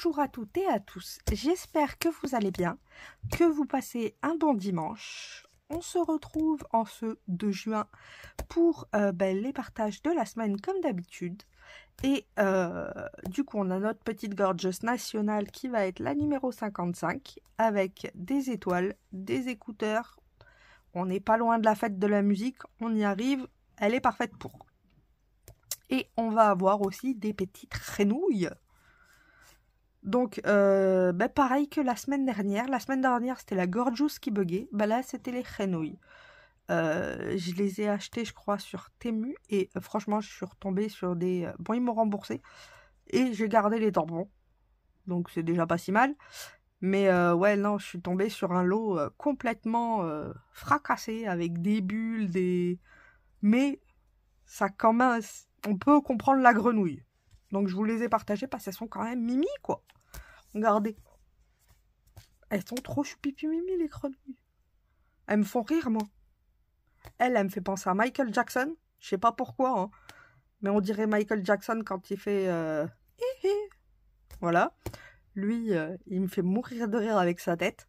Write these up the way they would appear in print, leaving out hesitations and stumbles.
Bonjour à toutes et à tous, j'espère que vous allez bien, que vous passez un bon dimanche. On se retrouve en ce 2 juin pour les partages de la semaine comme d'habitude. Et du coup, on a notre petite Gorgeous nationale qui va être la numéro 55 avec des étoiles, des écouteurs. On n'est pas loin de la fête de la musique, on y arrive, elle est parfaite pour. Et on va avoir aussi des petites renouilles. Donc, pareil que la semaine dernière. La semaine dernière, c'était la Gorgeous qui buguait. Là, c'était les renouilles. Je les ai achetées, je crois, sur Temu. Et franchement, je suis retombée sur des... Bon, ils m'ont remboursé. Et j'ai gardé les tampons. Donc, c'est déjà pas si mal. Mais ouais, non, je suis tombée sur un lot complètement fracassé. Avec des bulles, des... Mais ça, quand même... On peut comprendre la grenouille. Donc, je vous les ai partagées parce qu'elles sont quand même mimi, quoi. Regardez. Elles sont trop choupipi mimi, les grenouilles. Elles me font rire, moi. Elle me fait penser à Michael Jackson. Je sais pas pourquoi, hein. Mais on dirait Michael Jackson quand il fait... Voilà. Lui, il me fait mourir de rire avec sa tête.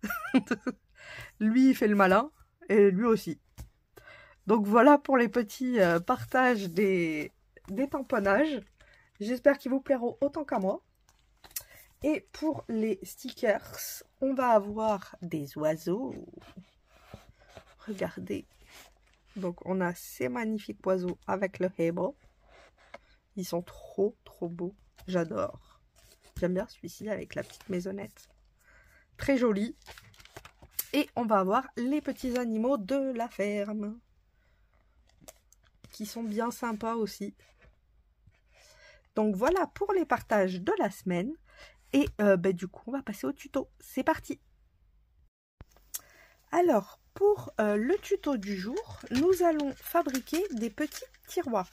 Lui, il fait le malin. Et lui aussi. Donc, voilà pour les petits partages des tamponnages. J'espère qu'ils vous plairont autant qu'à moi. Et pour les stickers, on va avoir des oiseaux. Regardez. Donc, on a ces magnifiques oiseaux avec le hebo. Ils sont trop, trop beaux. J'adore. J'aime bien celui-ci avec la petite maisonnette. Très joli. Et on va avoir les petits animaux de la ferme. Qui sont bien sympas aussi. Donc, voilà pour les partages de la semaine. Et du coup, on va passer au tuto. C'est parti. Alors, pour le tuto du jour, nous allons fabriquer des petits tiroirs.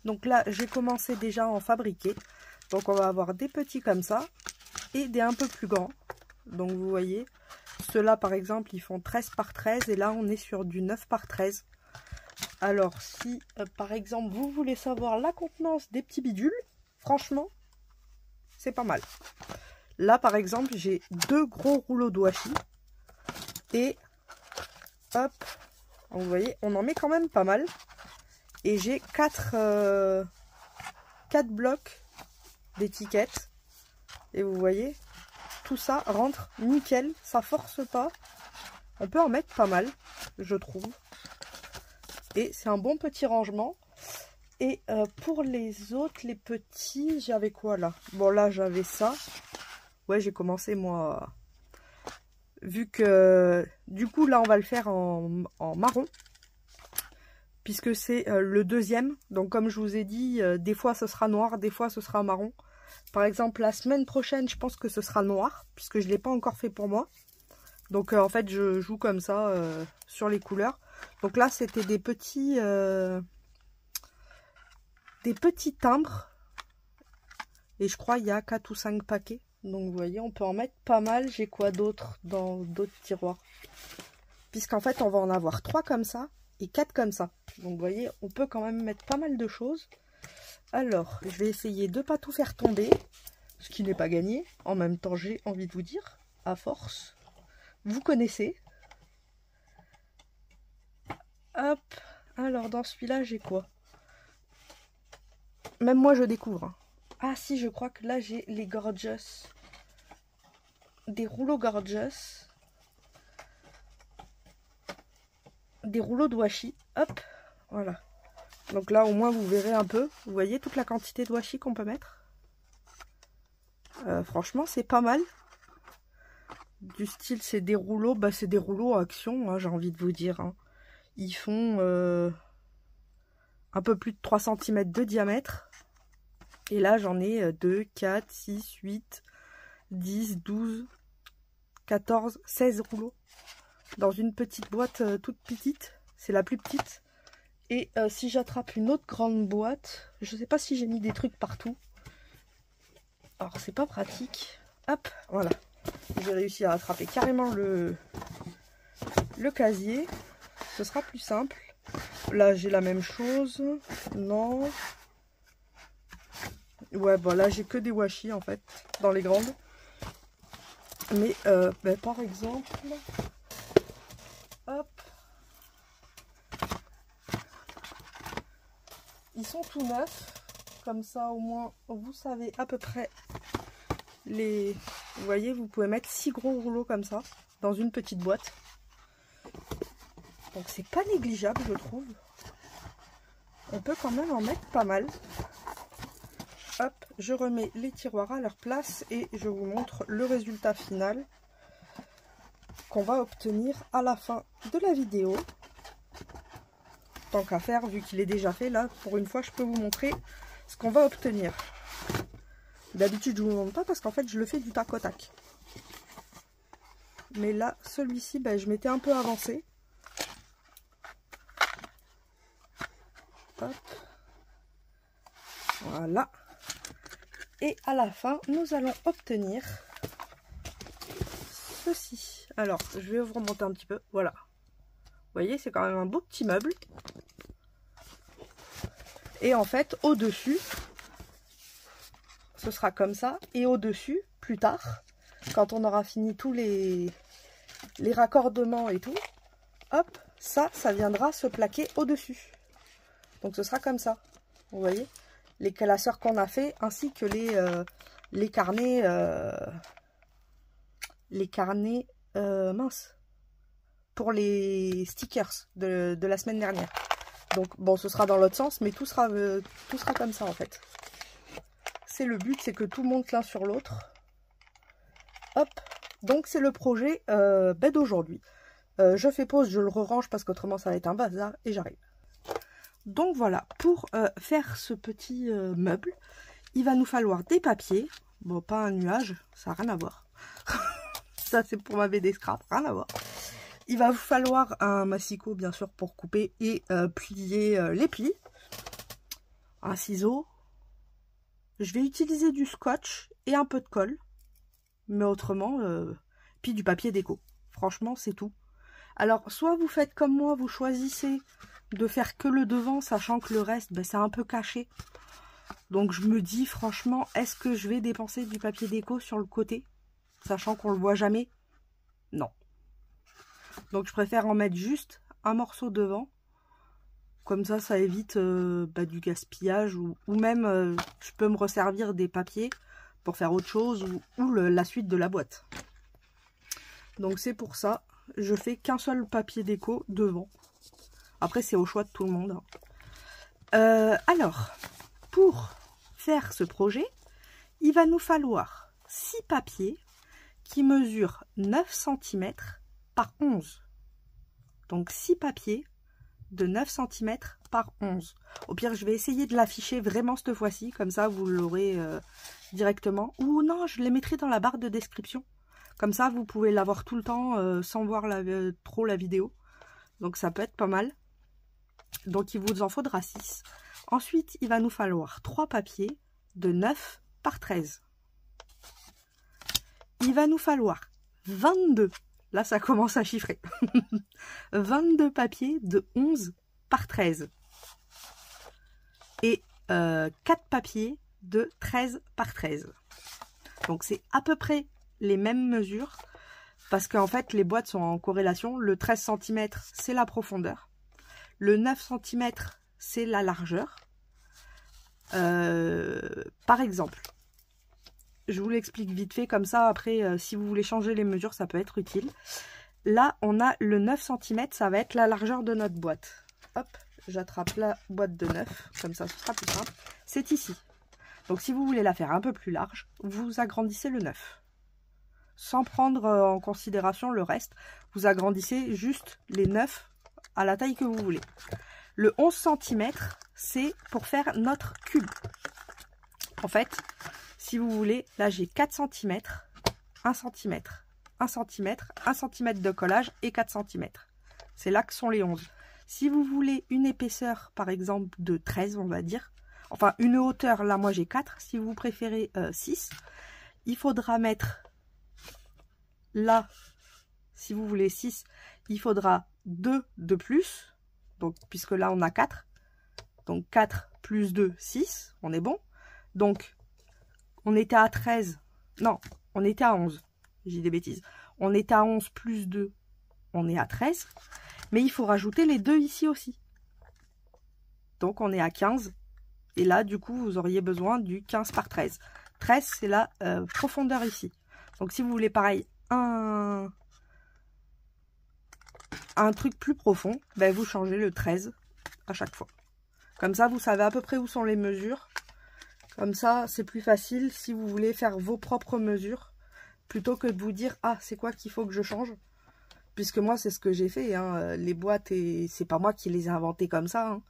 Donc là, j'ai commencé déjà à en fabriquer. Donc, on va avoir des petits comme ça et des un peu plus grands. Donc, vous voyez, ceux-là, par exemple, ils font 13 par 13. Et là, on est sur du 9 par 13. Alors, si, par exemple, vous voulez savoir la contenance des petits bidules, franchement, c'est pas mal. Là, par exemple, j'ai 2 gros rouleaux de washi. Et, hop, vous voyez, on en met quand même pas mal. Et j'ai 4 blocs d'étiquettes. Et vous voyez, tout ça rentre nickel, ça force pas. On peut en mettre pas mal, je trouve. Et c'est un bon petit rangement. Et pour les autres, les petits, j'avais quoi là? Bon, là, j'avais ça. Ouais, j'ai commencé, moi, vu que, du coup, là, on va le faire en marron. Puisque c'est le deuxième. Donc, comme je vous ai dit, des fois, ce sera noir, des fois, ce sera marron. Par exemple, la semaine prochaine, je pense que ce sera noir, puisque je ne l'ai pas encore fait pour moi. Donc, en fait, je joue comme ça sur les couleurs. Donc là, c'était des petits timbres. Et je crois il y a 4 ou 5 paquets. Donc, vous voyez, on peut en mettre pas mal. J'ai quoi d'autre dans d'autres tiroirs? Puisqu'en fait, on va en avoir 3 comme ça et 4 comme ça. Donc, vous voyez, on peut quand même mettre pas mal de choses. Alors, je vais essayer de ne pas tout faire tomber. Ce qui n'est pas gagné. En même temps, j'ai envie de vous dire, à force. Vous connaissez. Hop. Alors, dans celui-là, j'ai quoi? Même moi, je découvre. Hein. Ah si, je crois que là, j'ai les Gorgeous. Des rouleaux Gorgeous. Des rouleaux de washi. Hop, voilà. Donc là, au moins, vous verrez un peu. Vous voyez toute la quantité de washi qu'on peut mettre. Franchement, c'est pas mal. Du style, c'est des rouleaux. Bah, c'est des rouleaux à action, hein, j'ai envie de vous dire. Hein. Ils font un peu plus de 3 cm de diamètre. Et là, j'en ai 2, 4, 6, 8, 10, 12, 14, 16 rouleaux. Dans une petite boîte toute petite. C'est la plus petite. Et si j'attrape une autre grande boîte, je ne sais pas si j'ai mis des trucs partout. Alors, c'est pas pratique. Hop, voilà. J'ai réussi à attraper carrément le casier. Ce sera plus simple. Là, j'ai la même chose. Non. Ouais, bon, là, j'ai que des washi, en fait, dans les grandes. Mais par exemple, hop, ils sont tout neufs. Comme ça, au moins, vous savez à peu près les... Vous voyez, vous pouvez mettre 6 gros rouleaux comme ça, dans une petite boîte. Donc, c'est pas négligeable, je trouve. On peut quand même en mettre pas mal. Hop, je remets les tiroirs à leur place et je vous montre le résultat final qu'on va obtenir à la fin de la vidéo. Tant qu'à faire, vu qu'il est déjà fait, là, pour une fois, je peux vous montrer ce qu'on va obtenir. D'habitude, je ne vous montre pas parce qu'en fait, je le fais du tac au tac. Mais là, celui-ci, ben, je m'étais un peu avancé. Hop. Voilà. Et à la fin, nous allons obtenir ceci. Alors, je vais vous remonter un petit peu. Voilà. Vous voyez, c'est quand même un beau petit meuble. Et en fait, au-dessus, ce sera comme ça. Et au-dessus, plus tard, quand on aura fini tous les raccordements et tout, hop, ça viendra se plaquer au-dessus. Donc ce sera comme ça. Vous voyez, les classeurs qu'on a fait, ainsi que les carnets, mince, pour les stickers de la semaine dernière. Donc bon, ce sera dans l'autre sens, mais tout sera comme ça en fait. C'est le but, c'est que tout monte l'un sur l'autre. Hop, donc c'est le projet d'aujourd'hui. Je fais pause, je le re-range parce qu'autrement ça va être un bazar et j'arrive. Donc voilà, pour faire ce petit meuble, il va nous falloir des papiers. Bon, pas un nuage, ça n'a rien à voir. Ça c'est pour ma BD scrap, rien à voir. Il va vous falloir un massicot bien sûr pour couper et plier les plis. Un ciseau. Je vais utiliser du scotch et un peu de colle. Mais autrement, puis du papier déco. Franchement, c'est tout. Alors, soit vous faites comme moi, vous choisissez de faire que le devant, sachant que le reste, ben, c'est un peu caché. Donc, je me dis, franchement, est-ce que je vais dépenser du papier déco sur le côté, sachant qu'on le voit jamais? Non. Donc, je préfère en mettre juste un morceau devant. Comme ça évite du gaspillage ou même, je peux me resservir des papiers pour faire autre chose ou la suite de la boîte. Donc c'est pour ça, je fais qu'un seul papier déco devant. Après c'est au choix de tout le monde. Alors, pour faire ce projet, il va nous falloir 6 papiers qui mesurent 9 cm par 11. Donc 6 papiers de 9 cm par 11. Au pire, je vais essayer de l'afficher vraiment cette fois-ci, comme ça vous l'aurez directement. Ou non, je les mettrai dans la barre de description. Comme ça, vous pouvez l'avoir tout le temps sans voir trop la vidéo. Donc ça peut être pas mal. Donc il vous en faudra 6. Ensuite, il va nous falloir 3 papiers de 9 par 13. Il va nous falloir 22. Là, ça commence à chiffrer. 22 papiers de 11 par 13. Et 4 papiers de 13 par 13. Donc, c'est à peu près les mêmes mesures. Parce qu'en fait, les boîtes sont en corrélation. Le 13 cm, c'est la profondeur. Le 9 cm, c'est la largeur. Par exemple, je vous l'explique vite fait, comme ça, après, si vous voulez changer les mesures, ça peut être utile. Là, on a le 9 cm, ça va être la largeur de notre boîte. Hop, j'attrape la boîte de 9, comme ça, ce sera plus simple. C'est ici. Donc, si vous voulez la faire un peu plus large, vous agrandissez le 9. Sans prendre en considération le reste, vous agrandissez juste les 9 à la taille que vous voulez. Le 11 cm, c'est pour faire notre cube. En fait, si vous voulez, là j'ai 4 cm, 1 cm, 1 cm, 1 cm de collage et 4 cm. C'est là que sont les 11. Si vous voulez une épaisseur, par exemple, de 13, on va dire, enfin une hauteur, là moi j'ai 4, si vous préférez 6, il faudra mettre, là, si vous voulez 6, il faudra 2 de plus, donc puisque là on a 4, donc 4 plus 2, 6, on est bon. Donc, on était à 13, non, on était à 11. j'ai des bêtises. On est à 11 plus 2, on est à 13. Mais il faut rajouter les 2 ici aussi. Donc on est à 15. Et là, du coup, vous auriez besoin du 15 par 13. 13, c'est la profondeur ici. Donc si vous voulez pareil, un truc plus profond, ben, vous changez le 13 à chaque fois. Comme ça, vous savez à peu près où sont les mesures. Comme ça, c'est plus facile si vous voulez faire vos propres mesures. Plutôt que de vous dire, ah, c'est quoi qu'il faut que je change. Puisque moi, c'est ce que j'ai fait. Hein. Les boîtes, c'est pas moi qui les ai inventées comme ça. Hein.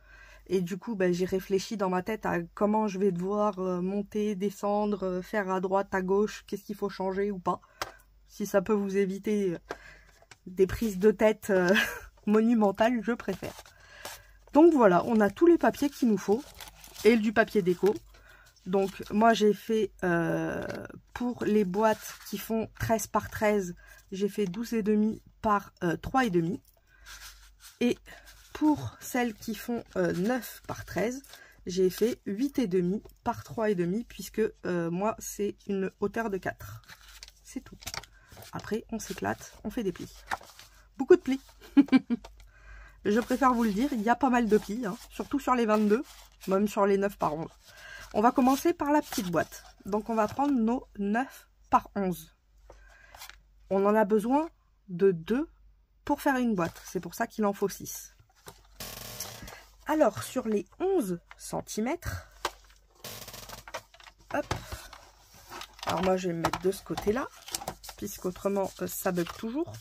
Et du coup, ben, j'ai réfléchi dans ma tête à comment je vais devoir monter, descendre, faire à droite, à gauche, qu'est-ce qu'il faut changer ou pas. Si ça peut vous éviter des prises de tête monumentales, je préfère. Donc voilà, on a tous les papiers qu'il nous faut et du papier déco. Donc moi j'ai fait pour les boîtes qui font 13 par 13, j'ai fait 12,5 par 3,5. Et pour celles qui font 9 par 13, j'ai fait 8,5 par 3,5 puisque moi c'est une hauteur de 4. C'est tout. Après on s'éclate, on fait des plis. Beaucoup de plis. Je préfère vous le dire, il y a pas mal de plis, hein, surtout sur les 22, même sur les 9 par 11. On va commencer par la petite boîte. Donc on va prendre nos 9 par 11. On en a besoin de 2 pour faire une boîte. C'est pour ça qu'il en faut 6. Alors sur les 11 cm, hop. Alors moi je vais me mettre de ce côté-là, puisqu'autrement ça bug toujours.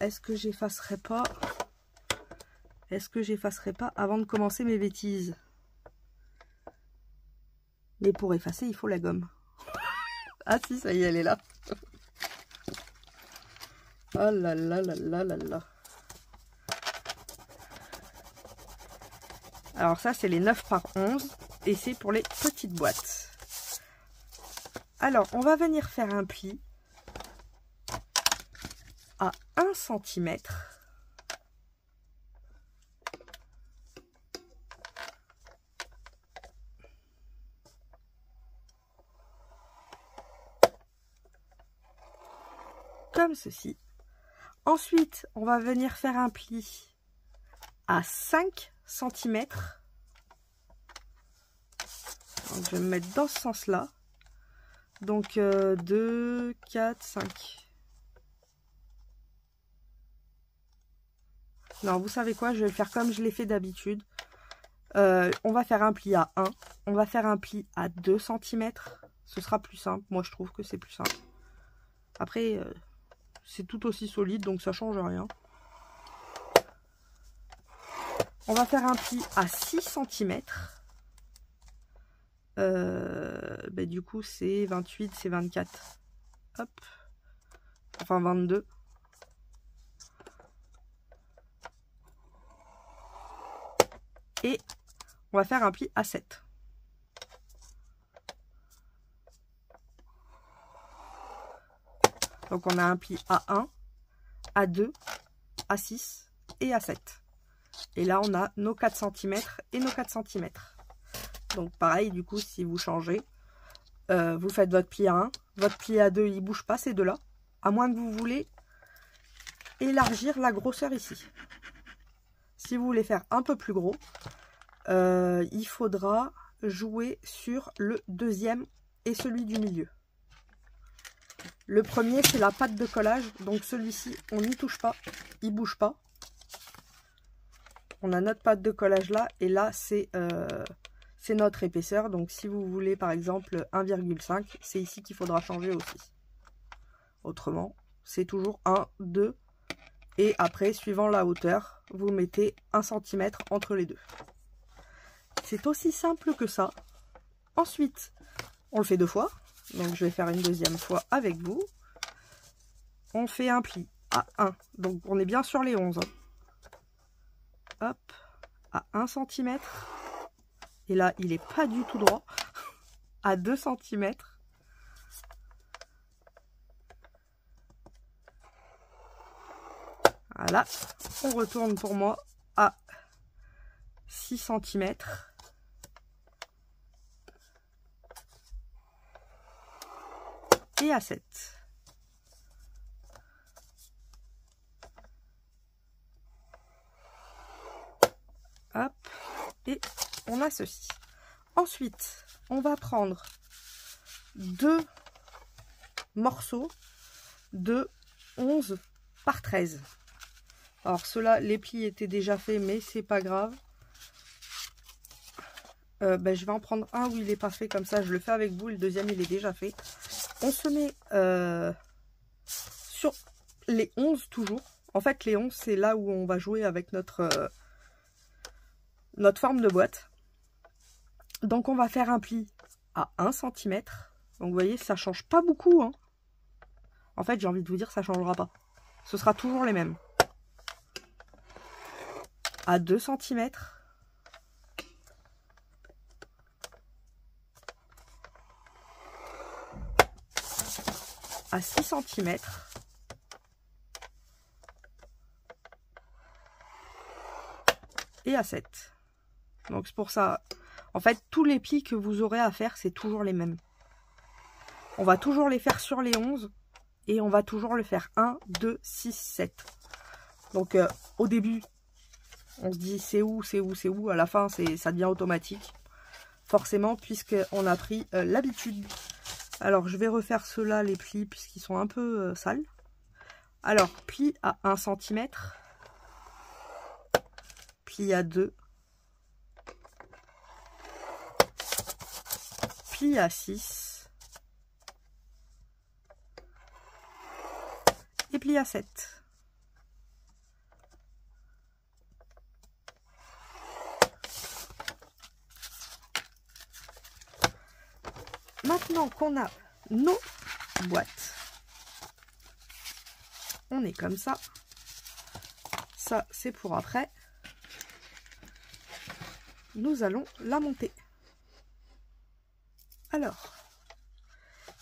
Est-ce que j'effacerai pas avant de commencer mes bêtises? Mais pour effacer, il faut la gomme. Ah si, ça y est, elle est là. Oh là là là là là là. Alors ça, c'est les 9 par 11. Et c'est pour les petites boîtes. Alors, on va venir faire un pli à 1 cm. Comme ceci. Ensuite, on va venir faire un pli à 5 cm. Donc, je vais me mettre dans ce sens-là. Donc, 2, 4, 5. Non, vous savez quoi? Je vais le faire comme je l'ai fait d'habitude. On va faire un pli à 1. On va faire un pli à 2 cm. Ce sera plus simple. Moi, je trouve que c'est plus simple. Après... c'est tout aussi solide, donc ça change rien. On va faire un pli à 6 cm. Du coup, c'est 28, c'est 24. Hop. Enfin, 22. Et on va faire un pli à 7. Donc on a un pli à 1, à 2, à 6 et à 7. Et là on a nos 4 cm et nos 4 cm. Donc pareil, du coup si vous changez, vous faites votre pli à 1, votre pli à 2 il ne bouge pas ces deux-là. À moins que vous voulez élargir la grosseur ici. Si vous voulez faire un peu plus gros, il faudra jouer sur le deuxième et celui du milieu. Le premier, c'est la pâte de collage. Donc celui-ci, on n'y touche pas. Il bouge pas. On a notre pâte de collage là. Et là, c'est notre épaisseur. Donc si vous voulez, par exemple, 1,5, c'est ici qu'il faudra changer aussi. Autrement, c'est toujours 1, 2. Et après, suivant la hauteur, vous mettez 1 cm entre les deux. C'est aussi simple que ça. Ensuite, on le fait 2 fois. Donc je vais faire une deuxième fois avec vous. On fait un pli à 1. Donc on est bien sur les 11. Hop, à 1 cm. Et là, il n'est pas du tout droit. À 2 cm. Voilà. On retourne pour moi à 6 cm. Et à 7. Et on a ceci. Ensuite, on va prendre 2 morceaux de 11 par 13. Alors ceux-là, les plis étaient déjà faits, mais c'est pas grave. Je vais en prendre un où il n'est pas fait, comme ça je le fais avec vous. Le deuxième il est déjà fait. On se met sur les 11 toujours. En fait les 11 c'est là où on va jouer avec notre forme de boîte. Donc on va faire un pli à 1 cm. Donc vous voyez ça change pas beaucoup hein. En fait j'ai envie de vous dire ça changera pas. Ce sera toujours les mêmes. À 2 cm. À 6 cm. Et à 7. Donc c'est pour ça, en fait tous les plis que vous aurez à faire c'est toujours les mêmes. On va toujours les faire sur les 11 et on va toujours le faire 1, 2, 6, 7. Donc au début on se dit c'est où, c'est où, c'est où, à la fin ça devient automatique. Forcément puisqu'on a pris l'habitude. Alors je vais refaire ceux-là les plis puisqu'ils sont un peu sales. Alors pli à 1 cm. Pli à 2. Pli à 6. Et pli à 7. Maintenant qu'on a nos boîtes, on est comme ça. Ça, c'est pour après. Nous allons la monter. Alors,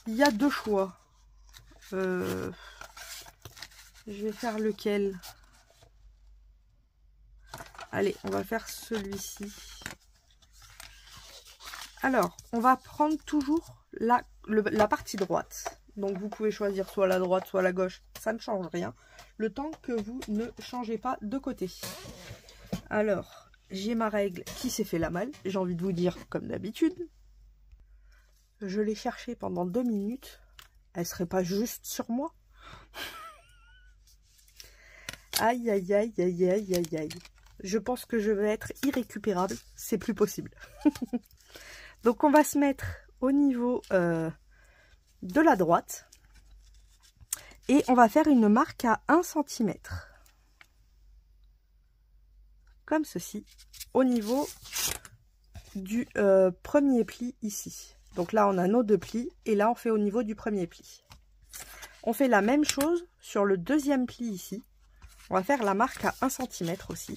il y a 2 choix. Je vais faire lequel? Allez, on va faire celui-ci. Alors, on va prendre toujours la partie droite. Donc, vous pouvez choisir soit la droite, soit la gauche. Ça ne change rien. Le temps que vous ne changez pas de côté. Alors, j'ai ma règle qui s'est fait la malle. J'ai envie de vous dire, comme d'habitude. Je l'ai cherchée pendant 2 minutes. Elle serait pas juste sur moi? Aïe, aïe, aïe, aïe, aïe, aïe, aïe. Je pense que je vais être irrécupérable. C'est plus possible. Donc on va se mettre au niveau de la droite et on va faire une marque à 1 cm. Comme ceci, au niveau du premier pli ici. Donc là on a nos 2 plis et là on fait au niveau du premier pli. On fait la même chose sur le deuxième pli ici. On va faire la marque à 1 cm aussi.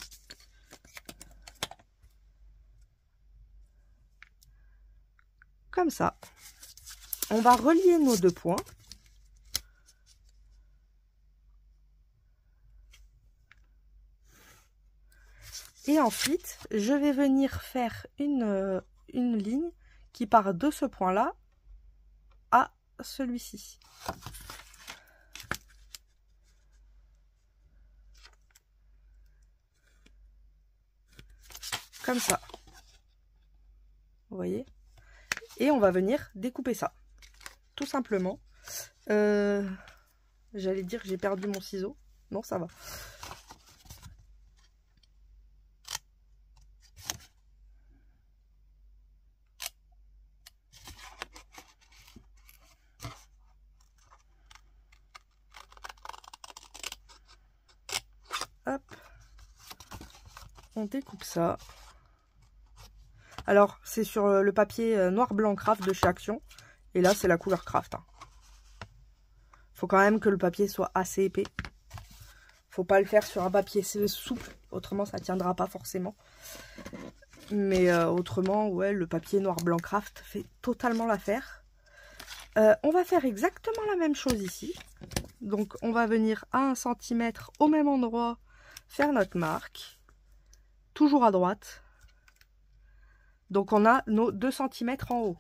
Comme ça, on va relier nos 2 points. Et ensuite, je vais venir faire une ligne qui part de ce point-là à celui-ci. Comme ça. Vous voyez ? Et on va venir découper ça. Tout simplement. J'allais dire que j'ai perdu mon ciseau. Non, ça va. Hop. On découpe ça. Alors, c'est sur le papier noir blanc craft de chez Action. Et là, c'est la couleur craft. Faut quand même que le papier soit assez épais. Faut pas le faire sur un papier souple. Autrement, ça tiendra pas forcément. Mais autrement, ouais, le papier noir blanc craft fait totalement l'affaire. On va faire exactement la même chose ici. Donc, on va venir à 1 cm au même endroit, faire notre marque. Toujours à droite. Donc on a nos 2 cm en haut.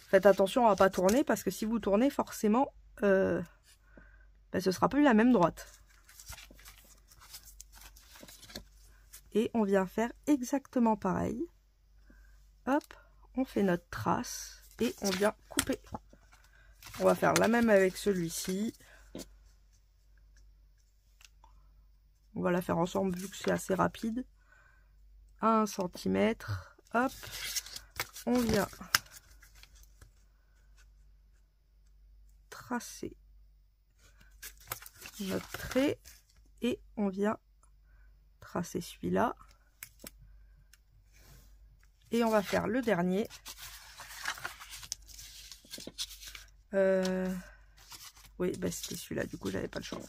Faites attention à ne pas tourner parce que si vous tournez forcément, ce ne sera plus la même droite. Et on vient faire exactement pareil. Hop, on fait notre trace et on vient couper. On va faire la même avec celui-ci. On va la faire ensemble vu que c'est assez rapide. 1 cm. Hop, on vient tracer notre trait et on vient tracer celui-là. Et on va faire le dernier. Oui, bah c'était celui-là, du coup j'avais pas le choix.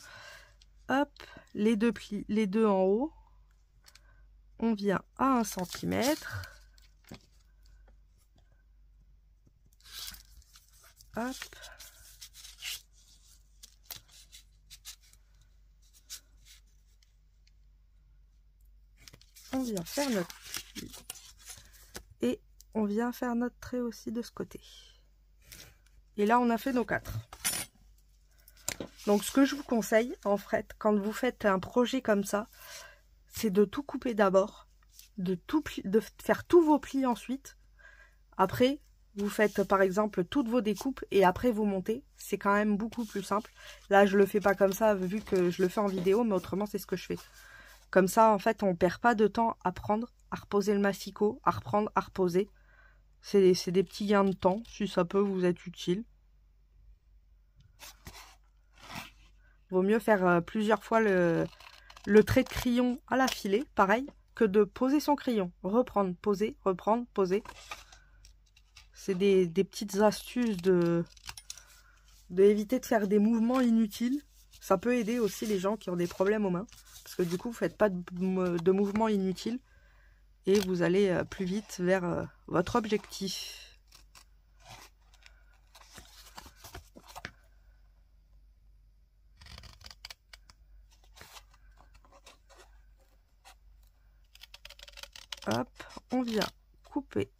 Hop, les deux plis, les deux en haut. On vient à 1 cm. Hop. On vient faire notre pli. Et on vient faire notre trait aussi de ce côté. Et là, on a fait nos 4. Donc, ce que je vous conseille, en fait, quand vous faites un projet comme ça, c'est de tout couper d'abord, de faire tous vos plis ensuite. Après, vous faites, par exemple, toutes vos découpes et après, vous montez. C'est quand même beaucoup plus simple. Là, je le fais pas comme ça, vu que je le fais en vidéo, mais autrement, c'est ce que je fais. Comme ça, en fait, on perd pas de temps à prendre, à reposer le massicot, à reprendre, à reposer. C'est des petits gains de temps, si ça peut vous être utile. Vaut mieux faire plusieurs fois le trait de crayon à la filet, pareil, que de poser son crayon. Reprendre, poser, reprendre, poser. C'est des petites astuces éviter de faire des mouvements inutiles. Ça peut aider aussi les gens qui ont des problèmes aux mains. Parce que du coup, vous ne faites pas de mouvements inutiles. Et vous allez plus vite vers votre objectif. Hop, on vient couper.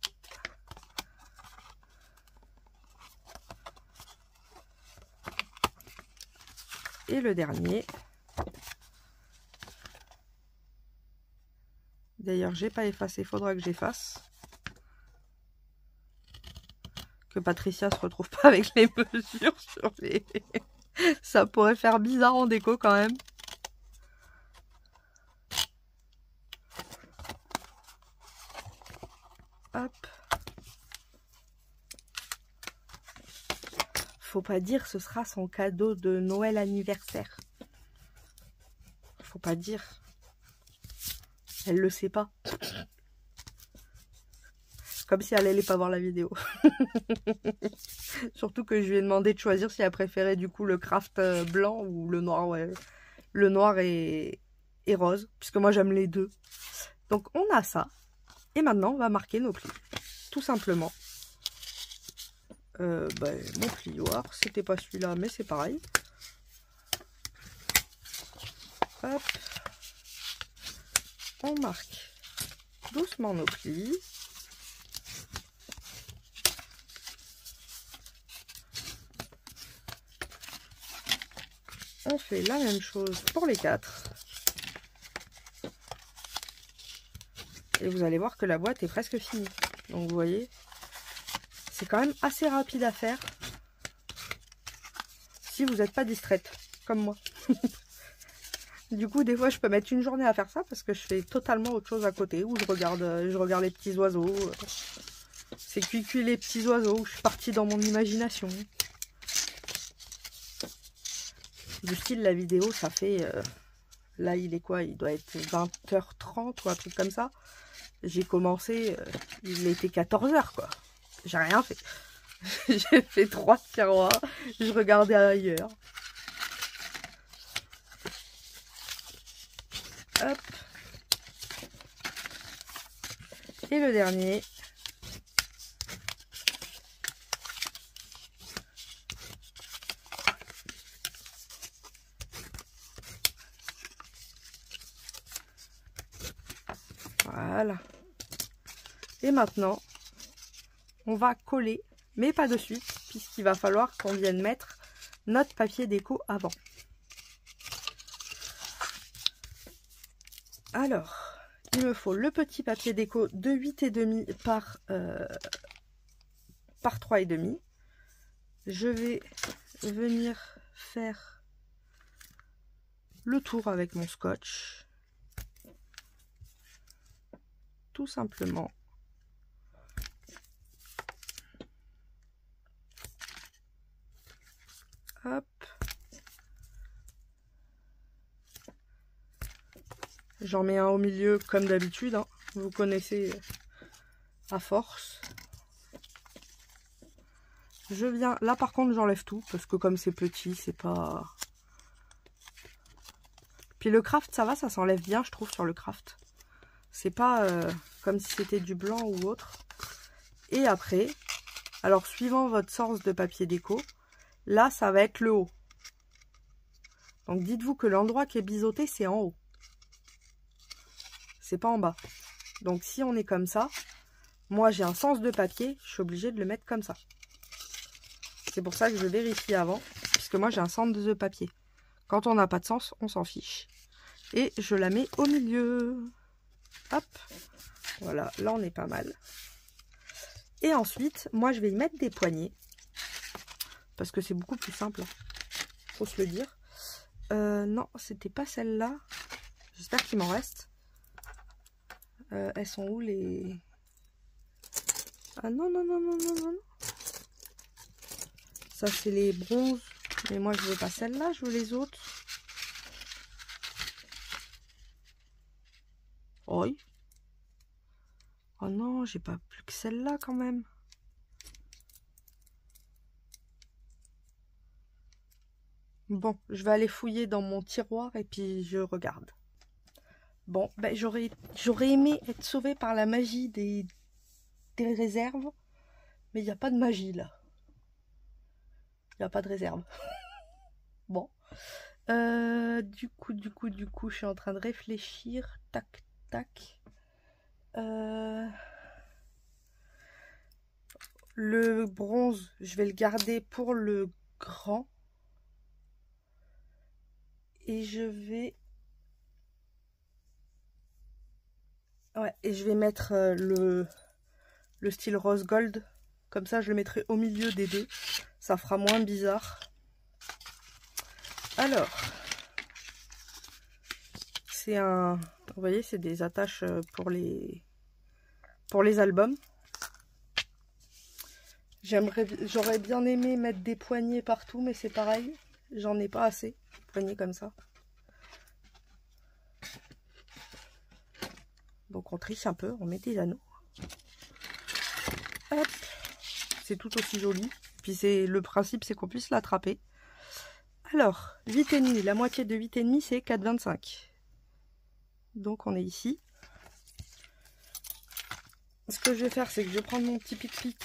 Et le dernier. D'ailleurs, j'ai pas effacé, faudra que j'efface. Que Patricia se retrouve pas avec les mesures sur les... Ça pourrait faire bizarre en déco quand même. Hop. Faut pas dire ce sera son cadeau de Noël anniversaire. Faut pas dire. Elle le sait pas. Comme si elle allait pas voir la vidéo. Surtout que je lui ai demandé de choisir si elle préférait du coup le craft blanc ou le noir. Ouais. Le noir et rose. Puisque moi j'aime les deux. Donc on a ça. Et maintenant on va marquer nos plis. Tout simplement. Mon plioir. C'était pas celui-là mais c'est pareil. Hop. On marque doucement nos plis. On fait la même chose pour les 4. Et vous allez voir que la boîte est presque finie. Donc vous voyez, c'est quand même assez rapide à faire. Si vous n'êtes pas distraite, comme moi. Du coup, des fois, je peux mettre une journée à faire ça parce que je fais totalement autre chose à côté. Où je regarde les petits oiseaux. C'est cuit les petits oiseaux. Où je suis partie dans mon imagination. Du style, la vidéo, ça fait... là, il est quoi? Il doit être 20h30 ou un truc comme ça. J'ai commencé... il était 14h, quoi. J'ai rien fait. J'ai fait 3 tiroirs. Je regardais ailleurs. Hop. Et le dernier. Voilà. Et maintenant, on va coller, mais pas de suite, puisqu'il va falloir qu'on vienne mettre notre papier déco avant. Alors, il me faut le petit papier déco de 8,5 par 3,5. Je vais venir faire le tour avec mon scotch. Tout simplement. Hop. J'en mets un au milieu comme d'habitude, hein. Vous connaissez à force. Je viens, là par contre j'enlève tout, parce que comme c'est petit, c'est pas... Puis le craft ça va, ça s'enlève bien je trouve sur le craft. C'est pas comme si c'était du blanc ou autre. Et après, alors suivant votre source de papier déco, là ça va être le haut. Donc dites-vous que l'endroit qui est biseauté c'est en haut. C'est pas en bas. Donc si on est comme ça, moi j'ai un sens de papier, je suis obligée de le mettre comme ça. C'est pour ça que je vérifie avant, puisque moi j'ai un sens de papier. Quand on n'a pas de sens, on s'en fiche. Et je la mets au milieu. Hop. Voilà, là on est pas mal. Et ensuite, moi je vais y mettre des poignées. Parce que c'est beaucoup plus simple. Faut se le dire. Non, c'était pas celle-là. J'espère qu'il m'en reste. Elles sont où les... Ah non, non, non, non, non, non. Ça, c'est les bronzes. Mais moi, je veux pas celle-là, je veux les autres. Oui. Oh non, j'ai pas plus que celle-là quand même. Bon, je vais aller fouiller dans mon tiroir et puis je regarde. Bon, ben j'aurais aimé être sauvée par la magie des réserves, mais il n'y a pas de magie là. Il n'y a pas de réserve. Bon. Du coup, je suis en train de réfléchir. Tac, tac. Le bronze, je vais le garder pour le grand. Et je vais... Ouais, et je vais mettre le style rose gold. Comme ça, je le mettrai au milieu des deux. Ça fera moins bizarre. Alors, c'est un... Vous voyez, c'est des attaches pour les albums. J'aurais bien aimé mettre des poignées partout, mais c'est pareil. J'en ai pas assez. Poignées comme ça. Donc on triche un peu, on met des anneaux. Hop. C'est tout aussi joli. Puis le principe, c'est qu'on puisse l'attraper. Alors, 8,5. La moitié de 8,5, c'est 4,25. Donc on est ici. Ce que je vais faire, c'est que je vais prendre mon petit pic-pic.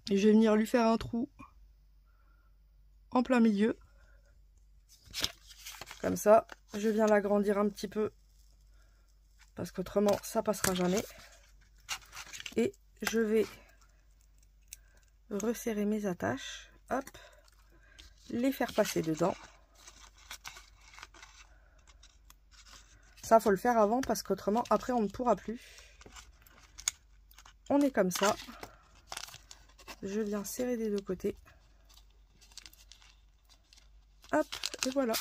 Et je vais venir lui faire un trou en plein milieu. Comme ça, je viens l'agrandir un petit peu. Parce qu'autrement, ça passera jamais. Et je vais resserrer mes attaches. Hop. Les faire passer dedans. Ça, faut le faire avant parce qu'autrement, après, on ne pourra plus. On est comme ça. Je viens serrer des deux côtés. Hop, et voilà.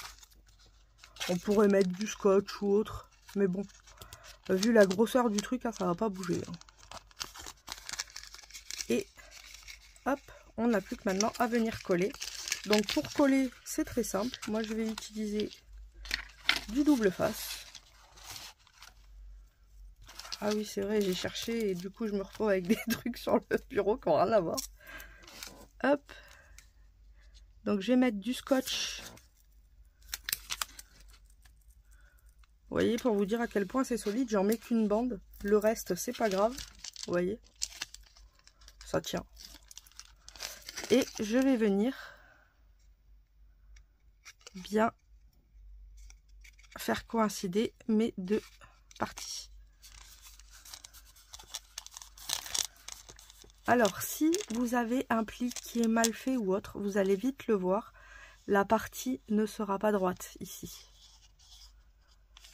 On pourrait mettre du scotch ou autre. Mais bon, vu la grosseur du truc, hein, ça va pas bouger. Hein. Et hop, on n'a plus que maintenant à venir coller. Donc pour coller, c'est très simple. Moi, je vais utiliser du double face. Ah oui, c'est vrai, j'ai cherché et du coup, je me retrouve avec des trucs sur le bureau qui n'ont rien à voir. Hop. Donc, je vais mettre du scotch. Vous voyez, pour vous dire à quel point c'est solide, j'en mets qu'une bande. Le reste, c'est pas grave. Vous voyez, ça tient. Et je vais venir bien faire coïncider mes deux parties. Alors, si vous avez un pli qui est mal fait ou autre, vous allez vite le voir. La partie ne sera pas droite ici.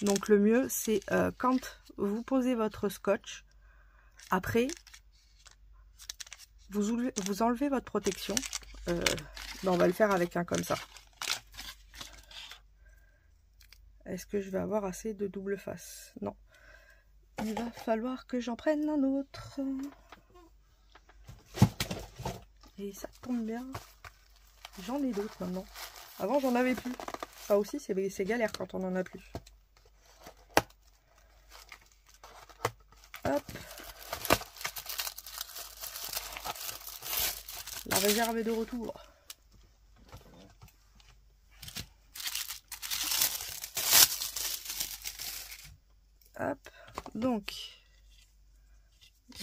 Donc le mieux, c'est quand vous posez votre scotch, après, vous enlevez votre protection. On va le faire avec un comme ça. Est-ce que je vais avoir assez de double face? Non. Il va falloir que j'en prenne un autre. Et ça tombe bien. J'en ai d'autres maintenant. Avant, j'en avais plus. Ça aussi, c'est galère quand on en a plus. Hop. La réserve est de retour. Hop. Donc,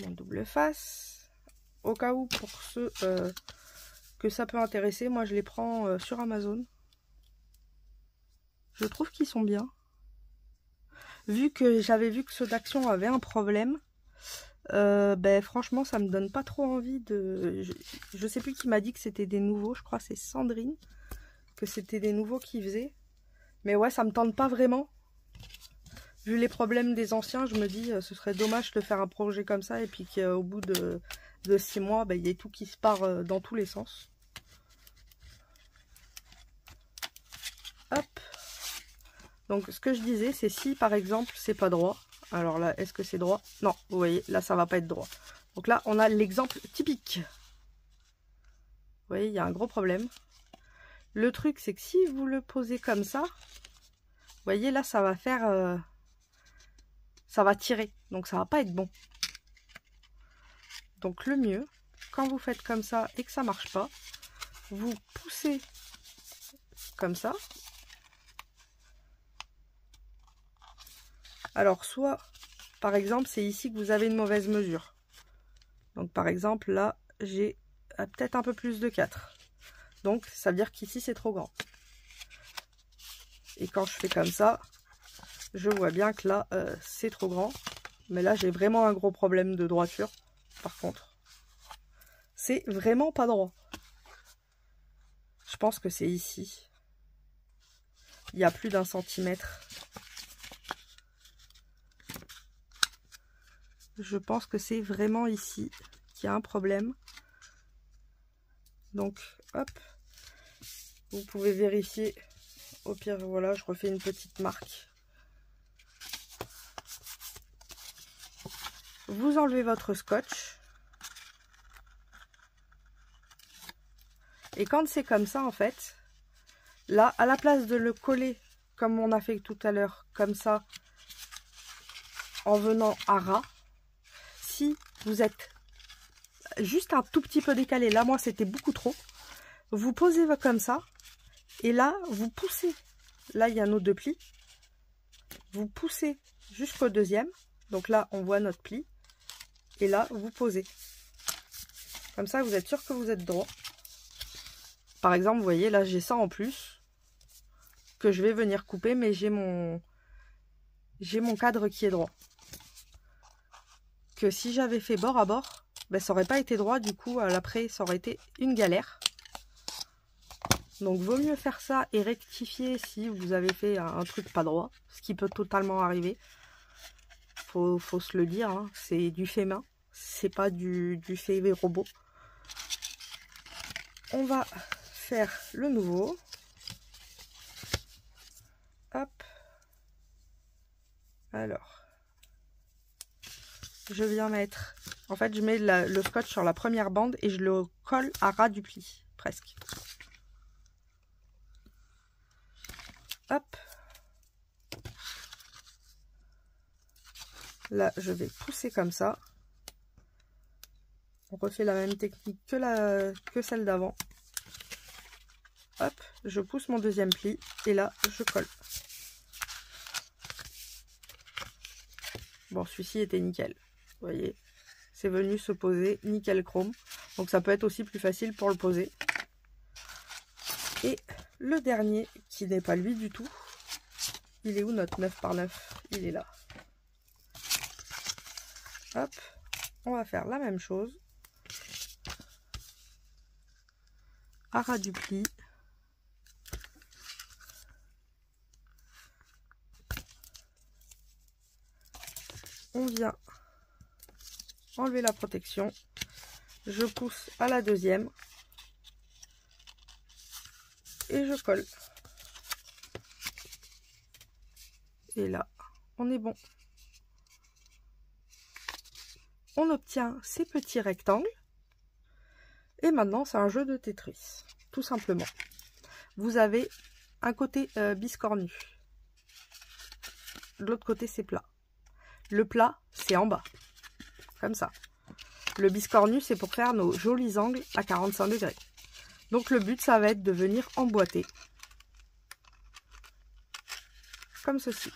mon double face. Au cas où, pour ceux que ça peut intéresser, moi je les prends sur Amazon. Je trouve qu'ils sont bien. Vu que j'avais vu que ceux d'Action avaient un problème, franchement ça me donne pas trop envie de... Je sais plus qui m'a dit que c'était des nouveaux, je crois que c'est Sandrine, que c'était des nouveaux qui faisaient. Mais ouais, ça me tente pas vraiment. Vu les problèmes des anciens, je me dis ce serait dommage de faire un projet comme ça et puis qu'au bout de 6 mois, il y ait tout qui se part dans tous les sens. Hop. Donc ce que je disais, c'est si par exemple c'est pas droit. Alors là, est-ce que c'est droit? Non, vous voyez, là ça va pas être droit. Donc là, on a l'exemple typique. Vous voyez, il y a un gros problème. Le truc, c'est que si vous le posez comme ça, vous voyez, là ça va faire... ça va tirer, donc ça va pas être bon. Donc le mieux, quand vous faites comme ça et que ça marche pas, vous poussez comme ça. Alors soit, par exemple, c'est ici que vous avez une mauvaise mesure. Donc par exemple, là, j'ai peut-être un peu plus de 4. Donc ça veut dire qu'ici, c'est trop grand. Et quand je fais comme ça, je vois bien que là, c'est trop grand. Mais là, j'ai vraiment un gros problème de droiture. Par contre, c'est vraiment pas droit. Je pense que c'est ici. Il y a plus d'1 centimètre. Je pense que c'est vraiment ici qu'il y a un problème. Donc, hop. Vous pouvez vérifier. Au pire, voilà, je refais une petite marque. Vous enlevez votre scotch. Et quand c'est comme ça, en fait, là, à la place de le coller, comme on a fait tout à l'heure, comme ça, en venant à ras, si vous êtes juste un tout petit peu décalé, là, moi, c'était beaucoup trop, vous posez comme ça, et là, vous poussez. Là, il y a nos 2 plis. Vous poussez jusqu'au deuxième. Donc là, on voit notre pli. Et là, vous posez. Comme ça, vous êtes sûr que vous êtes droit. Par exemple, vous voyez, là, j'ai ça en plus que je vais venir couper, mais j'ai mon cadre qui est droit. Que si j'avais fait bord à bord, ça n'aurait pas été droit. Du coup, après, ça aurait été une galère. Donc, vaut mieux faire ça et rectifier si vous avez fait un truc pas droit, ce qui peut totalement arriver. Faut se le dire, hein, c'est du fait main, c'est pas du fait robot. On va faire le nouveau. Hop. Alors, je viens mettre... En fait, je mets le scotch sur la première bande et je le colle à ras du pli, presque. Hop. Là, je vais pousser comme ça. On refait la même technique que celle d'avant. Hop, je pousse mon deuxième pli et là, je colle. Bon, celui-ci était nickel. Vous voyez, c'est venu se poser nickel chrome. Donc ça peut être aussi plus facile pour le poser. Et le dernier, qui n'est pas lui du tout. Il est où notre 9 par 9? Il est là. Hop, on va faire la même chose. À ras du pli. on vient enlever la protection. Je pousse à la deuxième. Et je colle. Et là, on est bon. On obtient ces petits rectangles. Et maintenant, c'est un jeu de Tetris, tout simplement. Vous avez un côté biscornu. De l'autre côté, c'est plat. Le plat, c'est en bas, comme ça. Le biscornu, c'est pour faire nos jolis angles à 45 degrés. Donc le but, ça va être de venir emboîter. Comme ceci.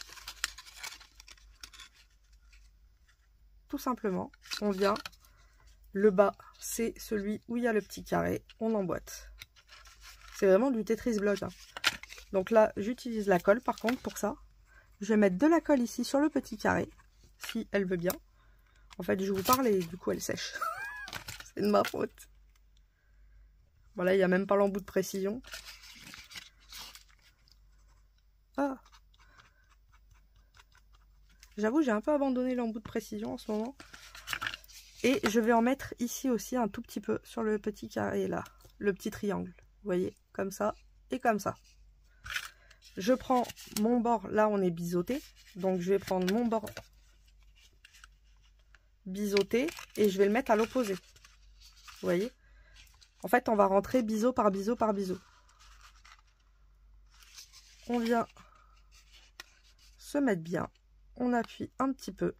Tout simplement, on vient. Le bas, c'est celui où il y a le petit carré. On emboîte. C'est vraiment du Tetris bloc. Hein. Donc là, j'utilise la colle par contre pour ça. Je vais mettre de la colle ici sur le petit carré. Si elle veut bien. En fait, je vous parle et du coup, elle sèche. C'est de ma faute. Voilà, il n'y a même pas l'embout de précision. Ah. J'avoue, j'ai un peu abandonné l'embout de précision en ce moment. Et je vais en mettre ici aussi un tout petit peu sur le petit carré là. Le petit triangle. Vous voyez, comme ça et comme ça. Je prends mon bord, là on est biseauté. Donc je vais prendre mon bord biseauté et je vais le mettre à l'opposé. Vous voyez? En fait, on va rentrer biseau par biseau par biseau. On vient se mettre bien. On appuie un petit peu.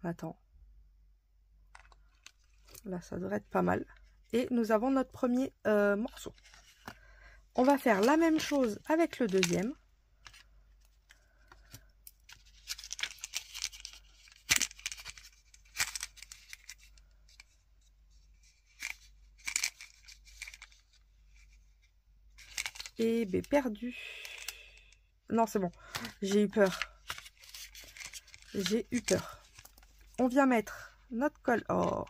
On attend. Là, ça devrait être pas mal. Et nous avons notre premier morceau. On va faire la même chose avec le deuxième. Et ben perdu. Non, c'est bon. J'ai eu peur. J'ai eu peur. On vient mettre notre colle. Oh.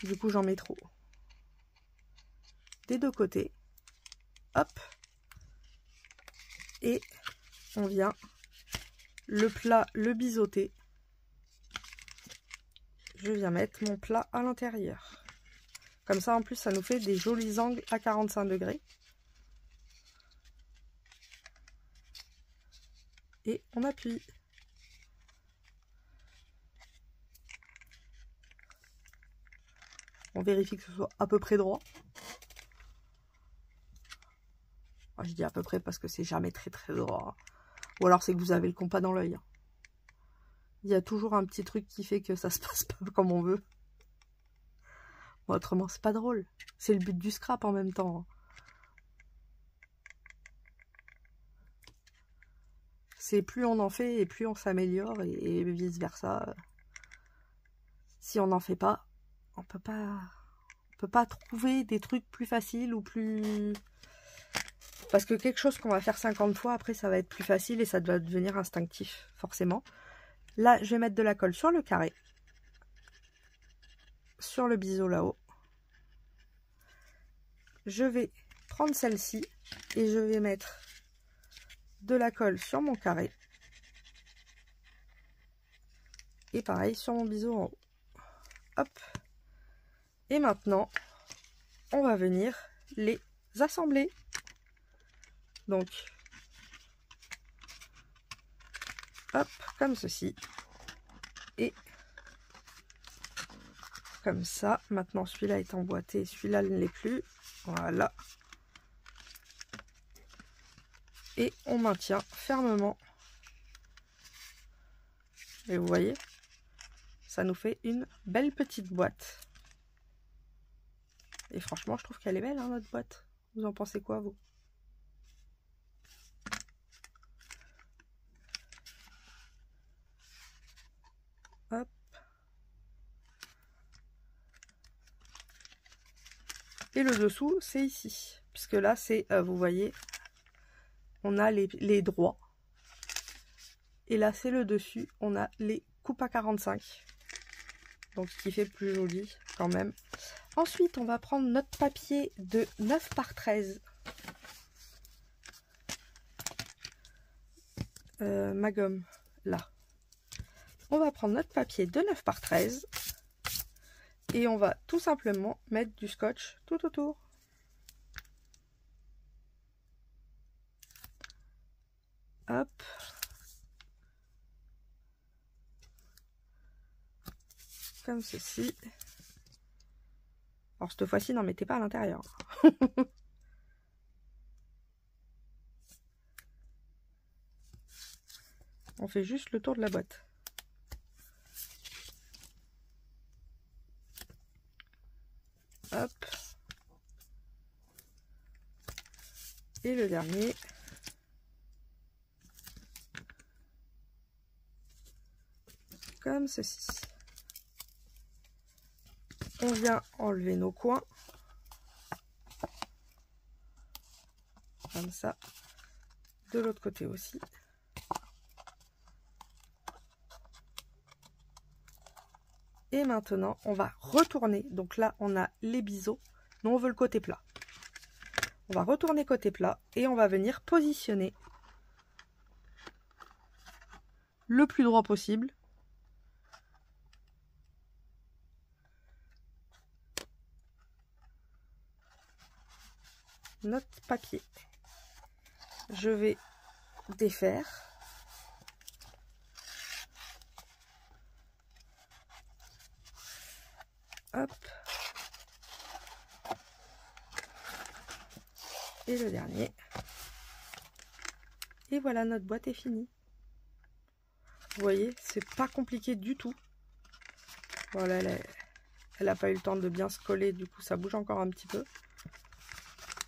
Du coup, j'en mets trop. Des deux côtés. Hop. Et on vient le plat, le biseauté. Je viens mettre mon plat à l'intérieur. Comme ça, en plus, ça nous fait des jolis angles à 45 degrés. Et on appuie. On vérifie que ce soit à peu près droit. Je dis à peu près parce que c'est jamais très droit. Ou alors c'est que vous avez le compas dans l'œil. Il y a toujours un petit truc qui fait que ça se passe pas comme on veut. Bon, autrement, c'est pas drôle. C'est le but du scrap en même temps. C'est plus on en fait et plus on s'améliore et vice versa. Si on n'en fait pas, on peut pas trouver des trucs plus faciles ou plus... Parce que quelque chose qu'on va faire 50 fois, après ça va être plus facile et ça doit devenir instinctif, forcément. Là, je vais mettre de la colle sur le carré. Sur le biseau là-haut. Je vais prendre celle-ci et je vais mettre de la colle sur mon carré. Et pareil sur mon biseau en haut. Hop. Et maintenant, on va venir les assembler. Donc, hop, comme ceci. Et comme ça. Maintenant, celui-là est emboîté, celui-là ne l'est plus. Voilà. Et on maintient fermement. Et vous voyez, ça nous fait une belle petite boîte. Et franchement, je trouve qu'elle est belle, hein, notre boîte. Vous en pensez quoi, vous? Hop. Et le dessous, c'est ici. Puisque là, c'est, vous voyez, on a les droits. Et là, c'est le dessus. On a les coupes à 45. Donc, ce qui fait plus joli quand même. Ensuite, on va prendre notre papier de 9 par 13. Ma gomme, là. On va prendre notre papier de 9 par 13. Et on va tout simplement mettre du scotch tout autour. Hop. Comme ceci. Alors cette fois-ci, n'en mettez pas à l'intérieur. On fait juste le tour de la boîte. Hop. Et le dernier. Comme ceci. On vient enlever nos coins. Comme ça. De l'autre côté aussi. Et maintenant, on va retourner. Donc là, on a les biseaux. Nous, on veut le côté plat. On va retourner côté plat et on va venir positionner le plus droit possible. Notre papier. Je vais défaire. Hop. Et le dernier. Et voilà, notre boîte est finie. Vous voyez, c'est pas compliqué du tout. Voilà, elle n'a pas eu le temps de bien se coller, du coup ça bouge encore un petit peu.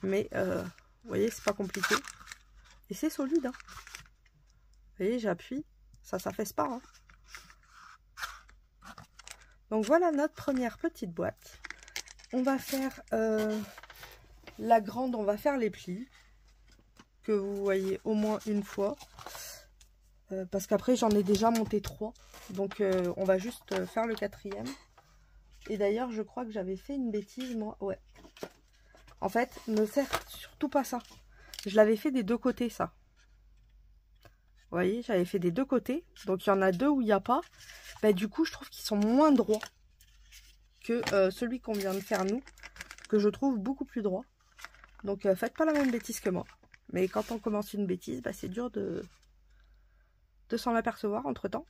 Mais vous voyez, c'est pas compliqué. Et c'est solide. Hein. Vous voyez, j'appuie, ça s'affaisse pas. Hein. Donc voilà notre première petite boîte. On va faire la grande, on va faire les plis. Que vous voyez au moins une fois. Parce qu'après j'en ai déjà monté 3. Donc on va juste faire le 4e. Et d'ailleurs je crois que j'avais fait une bêtise moi. Ouais. En fait, ne sert surtout pas ça. Je l'avais fait des deux côtés ça. Vous voyez, j'avais fait des deux côtés. Donc il y en a deux où il n'y a pas. Bah, du coup je trouve qu'ils sont moins droits que celui qu'on vient de faire nous. Que je trouve beaucoup plus droit. Donc faites pas la même bêtise que moi. Mais quand on commence une bêtise, bah, c'est dur de s'en apercevoir entre temps.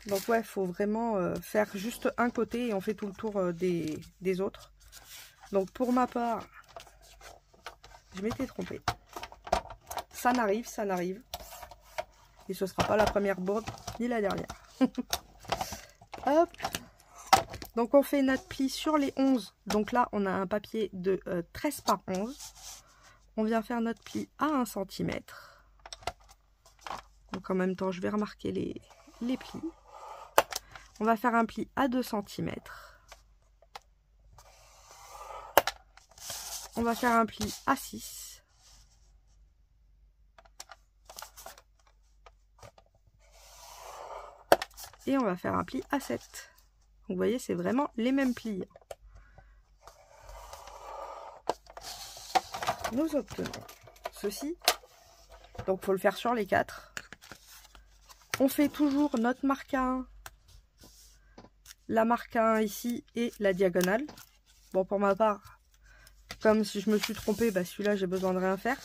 Donc ouais, il faut vraiment faire juste un côté et on fait tout le tour des autres. Donc pour ma part, je m'étais trompée. Ça n'arrive, ça n'arrive. Et ce ne sera pas la première bourde ni la dernière. Hop. Donc on fait notre pli sur les 11. Donc là, on a un papier de 13 par 11. On vient faire notre pli à 1 cm. Donc en même temps, je vais remarquer les plis. On va faire un pli à 2 cm. On va faire un pli à 6. Et on va faire un pli à 7. Donc vous voyez, c'est vraiment les mêmes plis. Nous obtenons ceci. Donc il faut le faire sur les 4. On fait toujours notre marque à 1. La marque à 1 ici et la diagonale. Bon, pour ma part, comme si je me suis trompée, bah celui-là j'ai besoin de rien faire.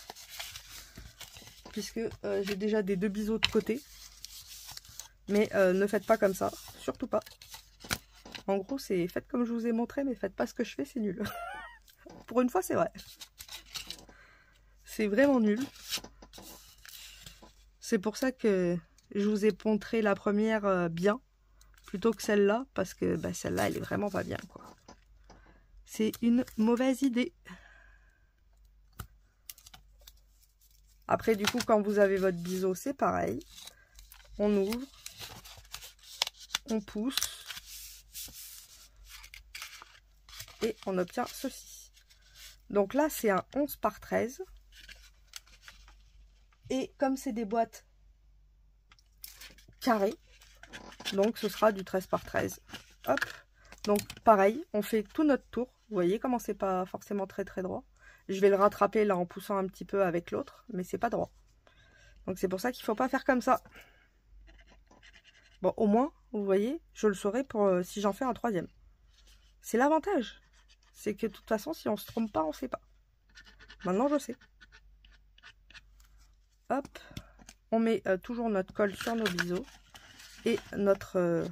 Puisque j'ai déjà des 2 biseaux de côté. Mais ne faites pas comme ça, surtout pas. En gros, c'est faites comme je vous ai montré, mais faites pas ce que je fais, c'est nul. Pour une fois, c'est vrai. C'est vraiment nul. C'est pour ça que je vous ai montré la première bien, plutôt que celle-là, parce que bah, celle-là, elle est vraiment pas bien, quoi. C'est une mauvaise idée. Après, du coup, quand vous avez votre biseau, c'est pareil. On ouvre. On pousse. Et on obtient ceci. Donc là, c'est un 11 par 13. Et comme c'est des boîtes carrées, donc ce sera du 13 par 13. Hop. Donc pareil, on fait tout notre tour. Vous voyez comment c'est pas forcément très droit. Je vais le rattraper là en poussant un petit peu avec l'autre, mais c'est pas droit. Donc c'est pour ça qu'il faut pas faire comme ça. Bon, au moins, vous voyez, je le saurai pour si j'en fais un troisième. C'est l'avantage. C'est que de toute façon, si on se trompe pas, on sait pas. Maintenant, je sais. Hop, on met toujours notre colle sur nos biseaux et notre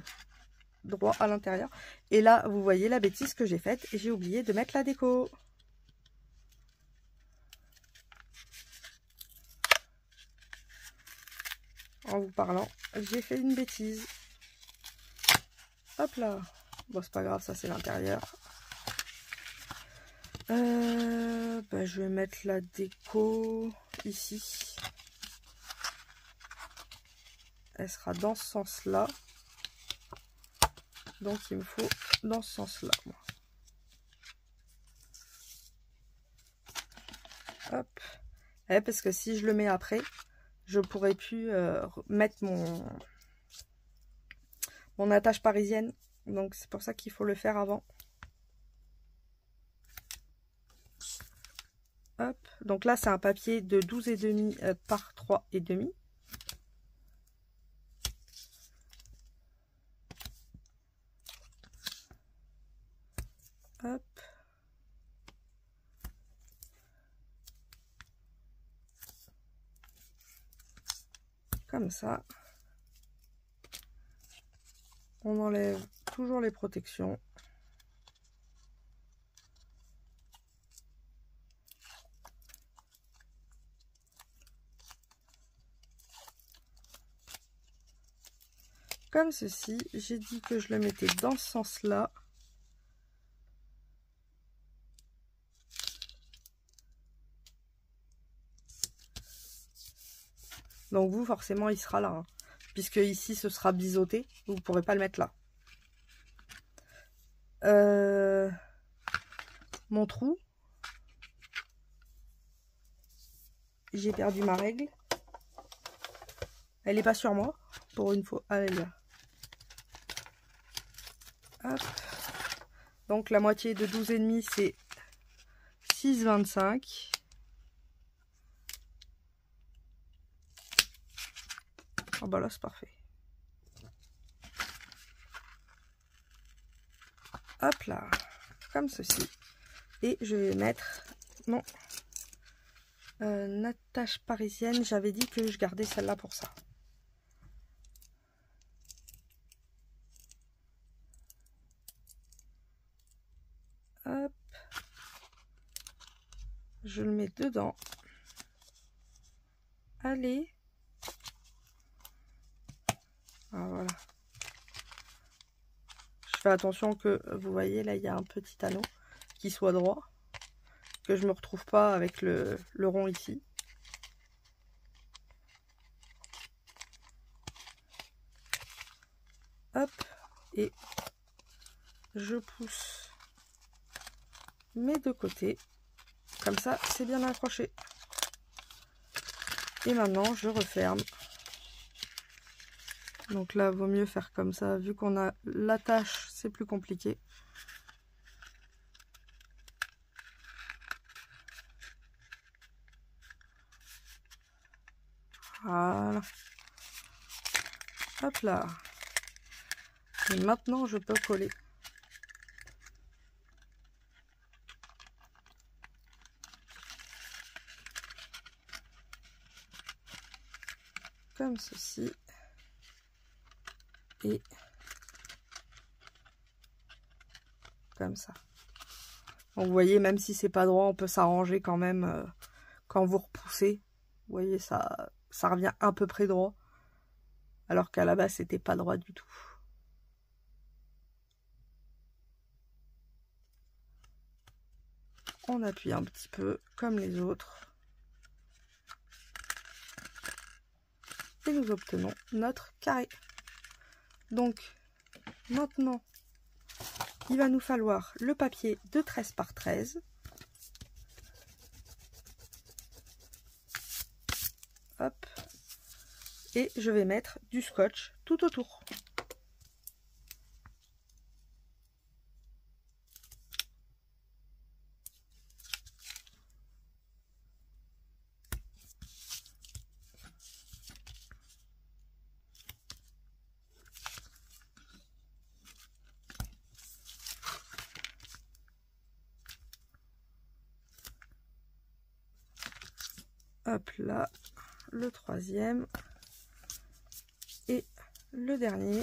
droit à l'intérieur. Et là, vous voyez la bêtise que j'ai faite et j'ai oublié de mettre la déco. En vous parlant, j'ai fait une bêtise. Hop là. Bon, c'est pas grave, ça c'est l'intérieur. Je vais mettre la déco ici. Elle sera dans ce sens-là. Donc il me faut dans ce sens-là. Hop. Et parce que si je le mets après, je pourrais plus mettre mon attache parisienne. Donc c'est pour ça qu'il faut le faire avant. Hop. Donc là c'est un papier de 12,5 par 3,5. Hop. Comme ça. On enlève toujours les protections. Comme ceci. J'ai dit que je le mettais dans ce sens-là. Donc vous, forcément, il sera là. Hein, puisque ici, ce sera biseauté. Vous ne pourrez pas le mettre là. Mon trou. J'ai perdu ma règle. Elle n'est pas sur moi. Pour une fois. Ah, elle est là. Hop. Donc la moitié de 12,5, c'est 6,25. Ah bah là, c'est parfait. Hop là. Comme ceci. Et je vais mettre mon attache parisienne. J'avais dit que je gardais celle-là pour ça. Hop. Je le mets dedans. Allez. Ah, voilà. Je fais attention que, vous voyez, là, il y a un petit anneau qui soit droit. Que je me retrouve pas avec le rond ici. Hop. Et je pousse mes deux côtés. Comme ça, c'est bien accroché. Et maintenant, je referme. Donc là, vaut mieux faire comme ça. Vu qu'on a l'attache, c'est plus compliqué. Voilà. Hop là. Et maintenant, je peux coller. Comme ceci. Et comme ça. Donc, vous voyez, même si c'est pas droit, on peut s'arranger quand même quand vous repoussez. Vous voyez, ça revient à peu près droit. Alors qu'à la base, c'était pas droit du tout. On appuie un petit peu comme les autres. Et nous obtenons notre carré. Donc, maintenant, il va nous falloir le papier de 13 par 13. Hop. Et je vais mettre du scotch tout autour. Hop là, le troisième. Et le dernier.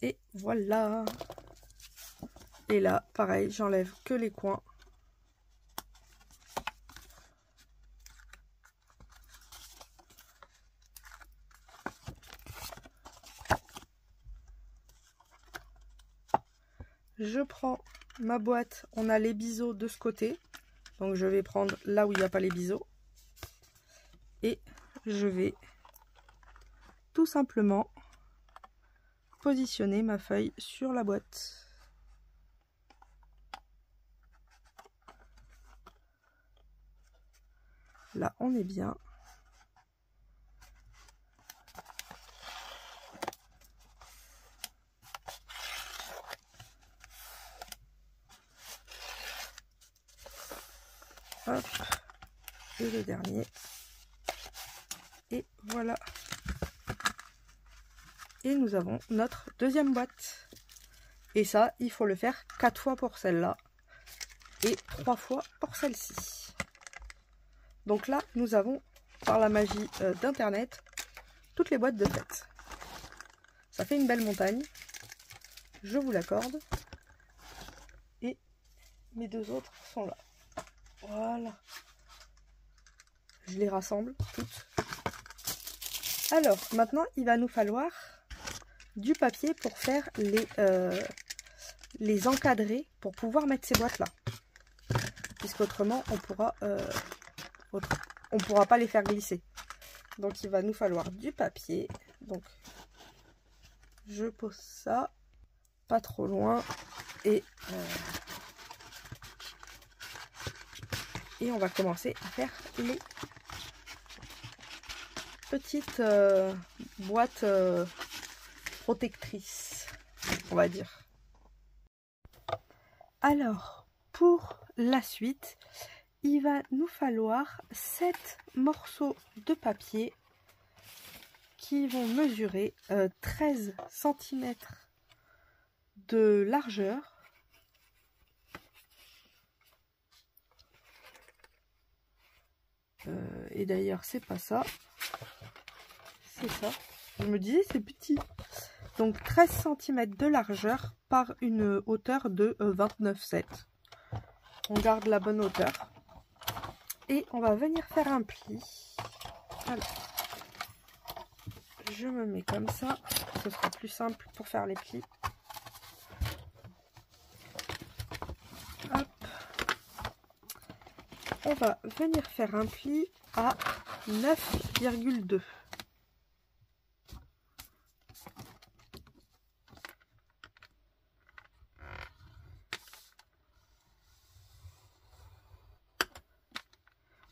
Et voilà. Et là, pareil, j'enlève que les coins. Je prends ma boîte, on a les biseaux de ce côté. Donc je vais prendre là où il n'y a pas les biseaux. Et je vais tout simplement positionner ma feuille sur la boîte. Là, on est bien. Hop. Et le dernier. Et voilà. Et nous avons notre deuxième boîte. Et ça, il faut le faire 4 fois pour celle-là. Et 3 fois pour celle-ci. Donc là, nous avons, par la magie d'internet, toutes les boîtes de fête. Ça fait une belle montagne. Je vous l'accorde. Et mes deux autres sont là. Voilà. Je les rassemble toutes. Alors, maintenant, il va nous falloir du papier pour faire les encadrer, pour pouvoir mettre ces boîtes-là. Puisqu'autrement, on pourra pas les faire glisser. Donc, il va nous falloir du papier. Donc, je pose ça pas trop loin. Et on va commencer à faire les petites boîtes protectrices, on va dire. Alors, pour la suite, il va nous falloir 7 morceaux de papier qui vont mesurer 13 cm de largeur. Et d'ailleurs, c'est pas ça. C'est ça. Je me disais, c'est petit. Donc, 13 cm de largeur par une hauteur de 29,7. On garde la bonne hauteur. Et on va venir faire un pli. Alors, je me mets comme ça. Ce sera plus simple pour faire les plis. Hop. On va venir faire un pli à 9,2.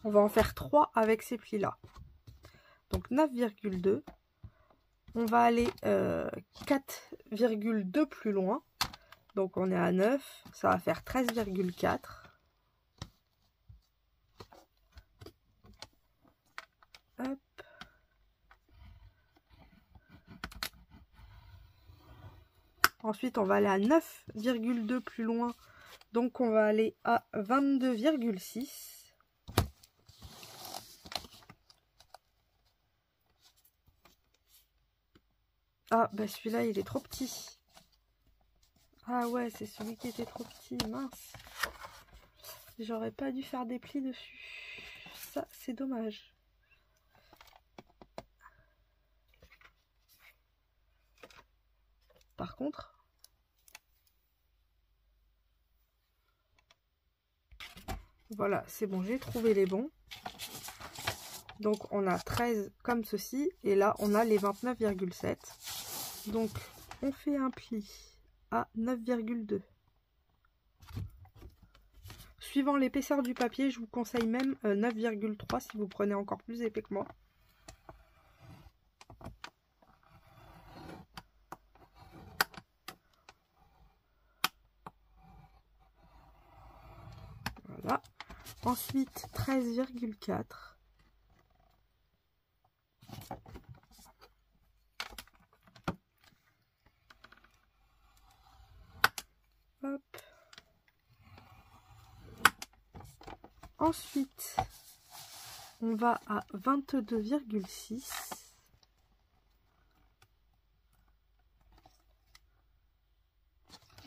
On va en faire 3 avec ces plis là. Donc 9,2. On va aller 4,2 plus loin. Donc on est à 9. Ça va faire 13,4. Hop. Ensuite, on va aller à 9,2 plus loin. Donc, on va aller à 22,6. Ah, bah celui-là, il est trop petit. Ah ouais, c'est celui qui était trop petit. Mince. J'aurais pas dû faire des plis dessus. Ça, c'est dommage. Par contre, voilà, c'est bon, j'ai trouvé les bons. Donc, on a 13 comme ceci. Et là, on a les 29,7. Donc, on fait un pli à 9,2. Suivant l'épaisseur du papier, je vous conseille même 9,3 si vous prenez encore plus épais que moi. Voilà. Ensuite, 13,4. Ensuite, on va à 22,6.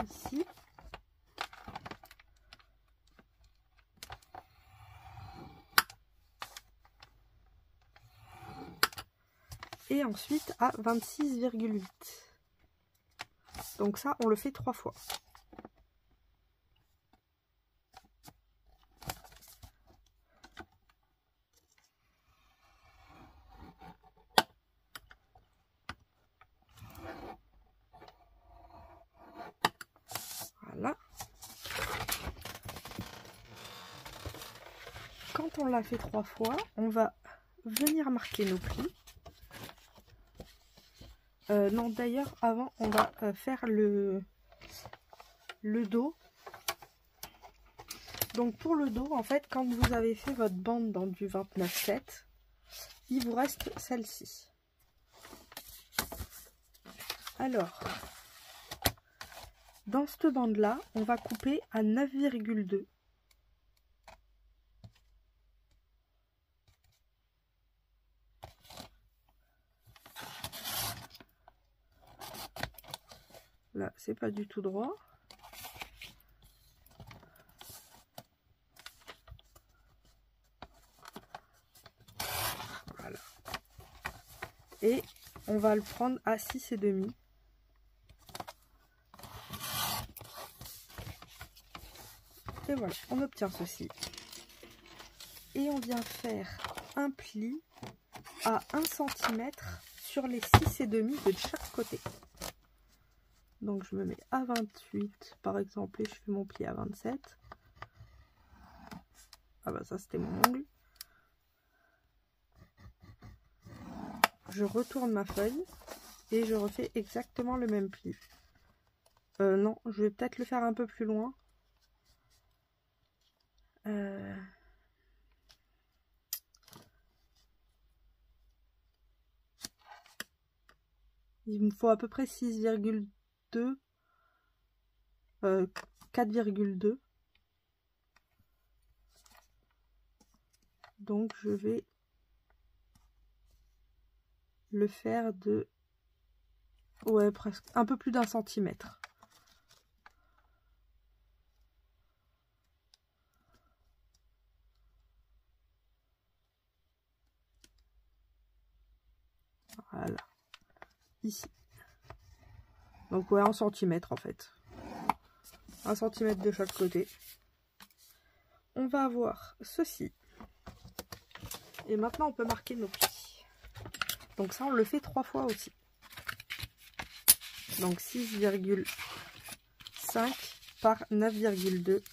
Ici. Et ensuite à 26,8. Donc ça, on le fait 3 fois. Voilà. Quand on l'a fait 3 fois, on va venir marquer nos plis. Non, d'ailleurs, avant, on va faire le dos. Donc pour le dos, en fait, quand vous avez fait votre bande dans du 29,7, il vous reste celle-ci. Alors, dans cette bande-là, on va couper à 9,2. Là, c'est pas du tout droit. Voilà. Et on va le prendre à 6,5. Et voilà, on obtient ceci. Et on vient faire un pli à 1 cm sur les 6,5 de chaque côté. Donc je me mets à 28 par exemple et je fais mon pli à 27. Ah bah ça c'était mon ongle. Je retourne ma feuille et je refais exactement le même pli. Non, je vais peut-être le faire un peu plus loin. Il me faut à peu près 6,2, 4,2. Donc je vais le faire de, ouais, presque un peu plus d'1 centimètre. Voilà, ici. Donc ouais, 1 centimètre en fait. 1 centimètre de chaque côté. On va avoir ceci. Et maintenant on peut marquer nos plis. Donc ça on le fait 3 fois aussi. Donc 6,5 par 9,2.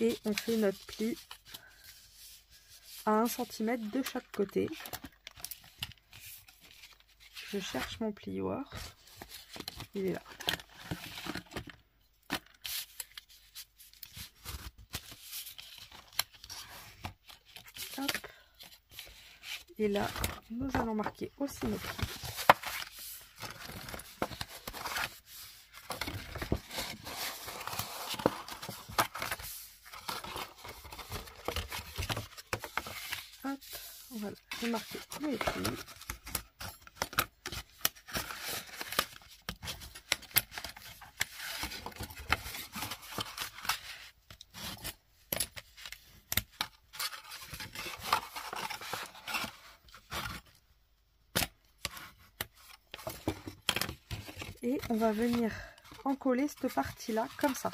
Et on fait notre pli à 1 cm de chaque côté. Je cherche mon plioir. Il est là. Hop. Et là, nous allons marquer aussi nos plis. Hop, voilà, j'ai marqué tous les plis. Et on va venir encoller cette partie là comme ça.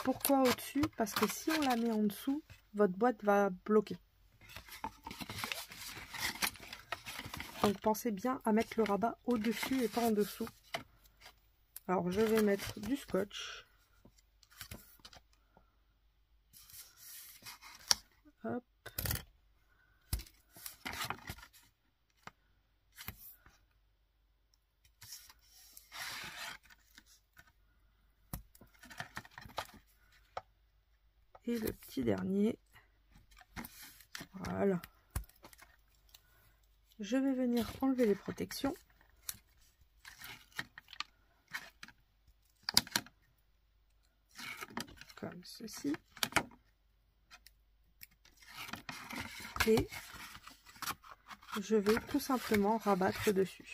Pourquoi au-dessus? Parce que si on la met en dessous, votre boîte va bloquer. Donc pensez bien à mettre le rabat au-dessus et pas en dessous. Alors je vais mettre du scotch. Hop. Et le petit dernier. Voilà. Je vais venir enlever les protections. Comme ceci. et je vais tout simplement rabattre dessus.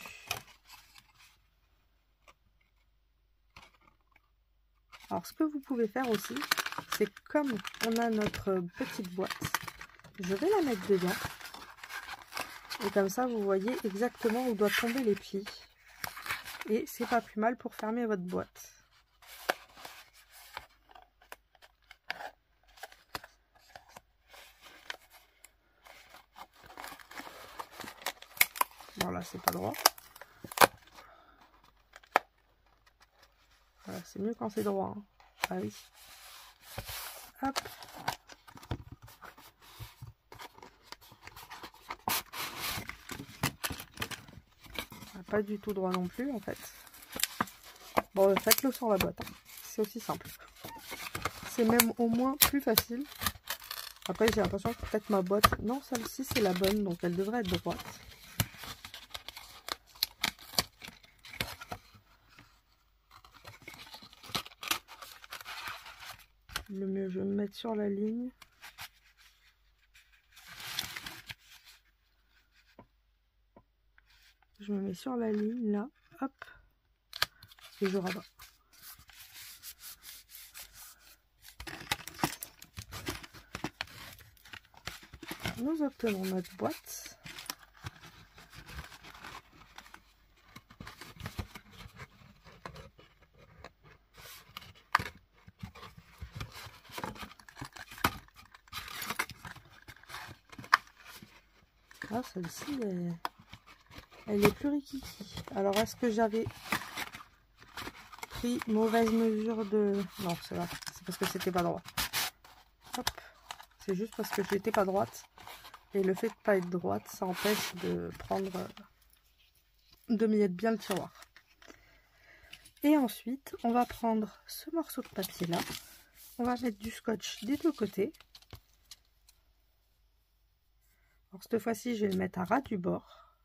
Alors ce que vous pouvez faire aussi, c'est comme on a notre petite boîte, je vais la mettre dedans. Et comme ça, vous voyez exactement où doivent tomber les plis. Et c'est pas plus mal pour fermer votre boîte. Bon là, c'est pas droit. Voilà, c'est mieux quand c'est droit. Hein. Ah oui. Hop. Pas du tout droit non plus en fait. Bon, faites-le sur la boîte, hein. C'est aussi simple. C'est même au moins plus facile. Après j'ai l'impression que peut-être ma boîte, non, celle-ci c'est la bonne, donc elle devrait être droite. Le mieux, je vais me mettre sur la ligne. Je me mets sur la ligne là, hop, et je rabats. Nous obtenons notre boîte. Ah, celle-ci, elle est plus rikiki. Alors, est-ce que j'avais pris mauvaise mesure de... Non, c'est là. C'est parce que c'était pas droit. Hop. C'est juste parce que j'étais pas droite. Et le fait de pas être droite, ça empêche de prendre... de mettre bien le tiroir. Et ensuite, on va prendre ce morceau de papier là. On va mettre du scotch des deux côtés. Alors cette fois-ci, je vais le mettre à ras du bord.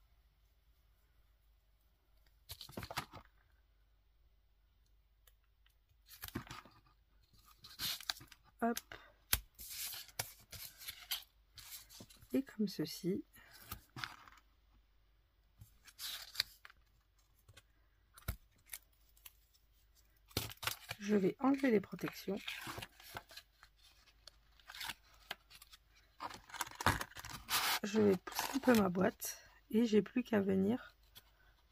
Hop. Et comme ceci. Je vais enlever les protections. Je vais pousser un peu ma boîte et j'ai plus qu'à venir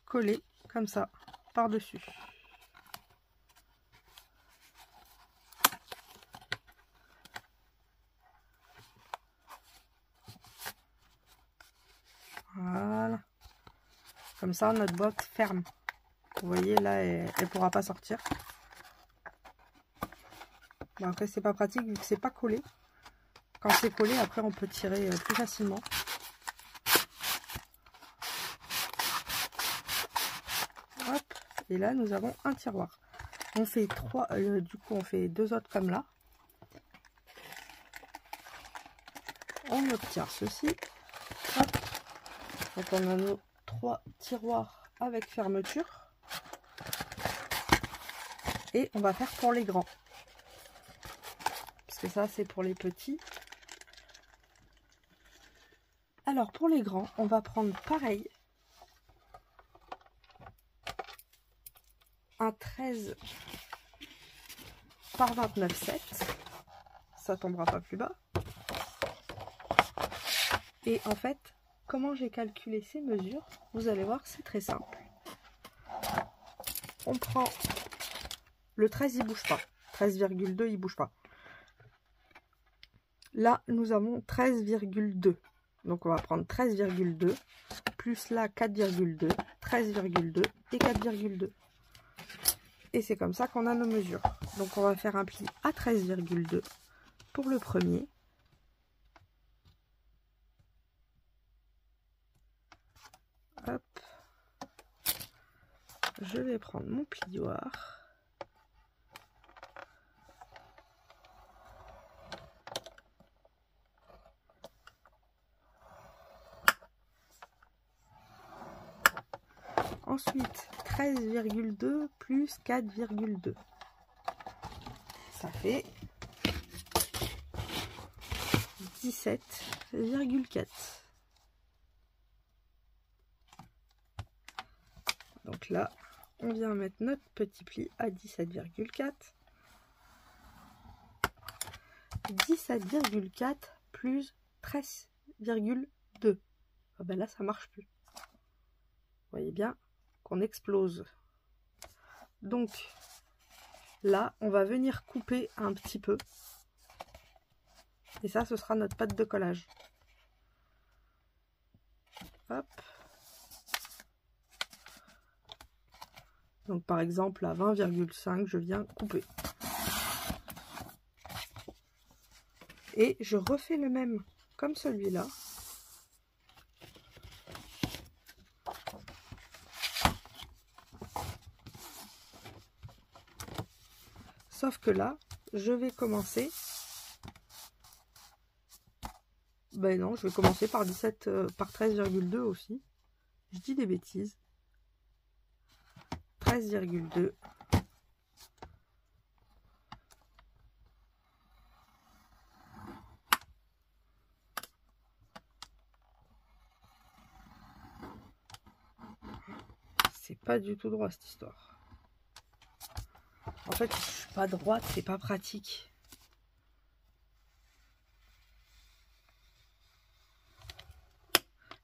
coller comme ça par-dessus. Voilà. Comme ça, notre boîte ferme. Vous voyez, là, elle ne pourra pas sortir. Bon, après, c'est pas pratique vu que c'est pas collé. Quand c'est collé, après, on peut tirer plus facilement. Hop. Et là, nous avons un tiroir. On fait trois, du coup, on fait deux autres comme là. On obtient ceci. Hop. Donc, on a nos trois tiroirs avec fermeture. Et on va faire pour les grands. Parce que ça, c'est pour les petits. Alors, pour les grands, on va prendre pareil. Un 13 par 29,7. Ça tombera pas plus bas. Et en fait, comment j'ai calculé ces mesures, vous allez voir, c'est très simple. On prend le 13, il bouge pas. 13,2, il bouge pas. Là, nous avons 13,2. Donc, on va prendre 13,2 plus là 4,2, 13,2 et 4,2. Et c'est comme ça qu'on a nos mesures. Donc, on va faire un pli à 13,2 pour le premier. Hop. Je vais prendre mon plioir. Ensuite, 13,2 plus 4,2. Ça fait 17 17,4. Donc là, on vient mettre notre petit pli à 17,4. 17,4 plus 13,2. Ah ben là, ça marche plus. Vous voyez bien qu'on explose. Donc là, on va venir couper un petit peu. Et ça, ce sera notre pâte de collage. Hop. Donc par exemple, à 20,5, je viens couper. Et je refais le même comme celui-là. Sauf que là, je vais commencer... Ben non, je vais commencer par 13,2 aussi. Je dis des bêtises. 13,2. C'est pas du tout droit cette histoire. En fait, je suis pas droite, c'est pas pratique.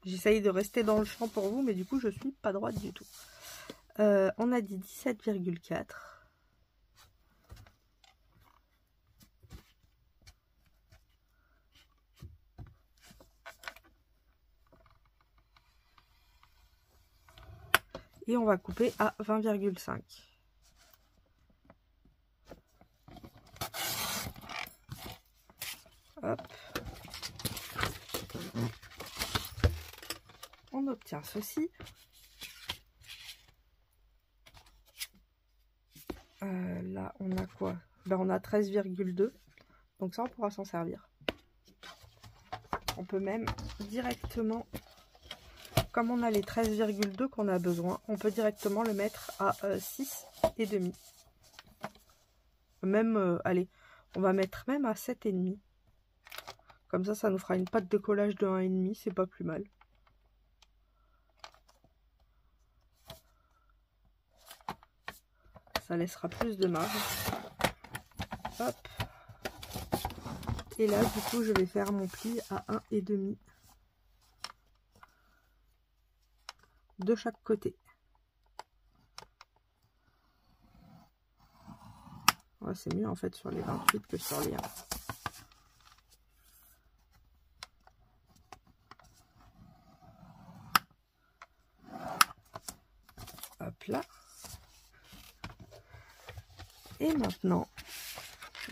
J'essaye de rester dans le champ pour vous, mais du coup, je suis pas droite du tout. On a dit 17,4. Et on va couper à 20,5. Hop. On obtient ceci. Là, on a quoi? Ben, on a 13,2. Donc ça, on pourra s'en servir. On peut même directement, comme on a les 13,2 qu'on a besoin, on peut directement le mettre à 6,5. Même, allez, on va mettre même à 7,5. Comme ça nous fera une pâte de collage de 1,5, c'est pas plus mal. Ça laissera plus de marge. Hop. Et là, du coup, je vais faire mon pli à 1,5 de chaque côté. Ouais, c'est mieux en fait sur les 28 que sur les 1. Hop là. Et maintenant,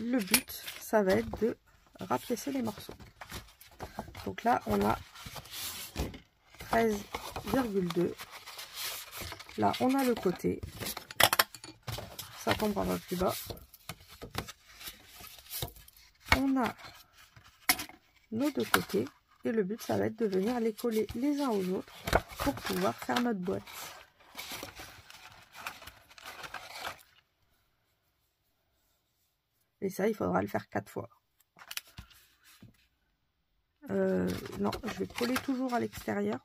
le but, ça va être de rapiécer les morceaux. Donc là, on a 13,2. Là, on a le côté. Ça tombera un peu plus bas. On a nos deux côtés. Et le but, ça va être de venir les coller les uns aux autres pour pouvoir faire notre boîte. Et ça, il faudra le faire 4 fois. Non, je vais coller toujours à l'extérieur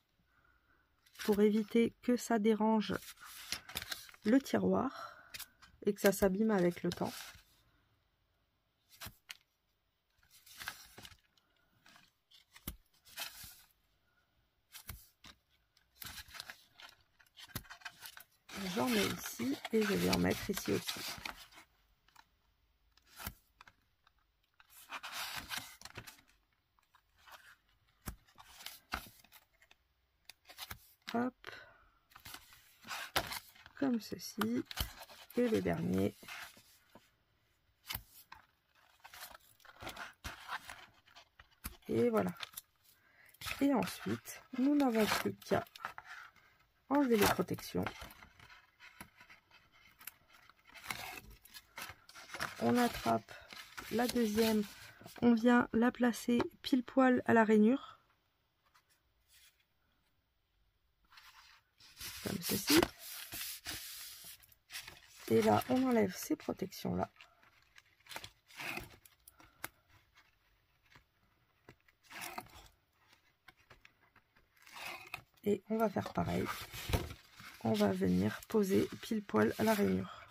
pour éviter que ça dérange le tiroir et que ça s'abîme avec le temps. J'en mets ici et je vais en mettre ici aussi. Hop, comme ceci, et le dernier. Et voilà. Et ensuite, nous n'avons plus qu'à enlever les protections. On attrape la deuxième, on vient la placer pile poil à la rainure. Comme ceci. Et là, on enlève ces protections-là. Et on va faire pareil. On va venir poser pile poil à la rainure.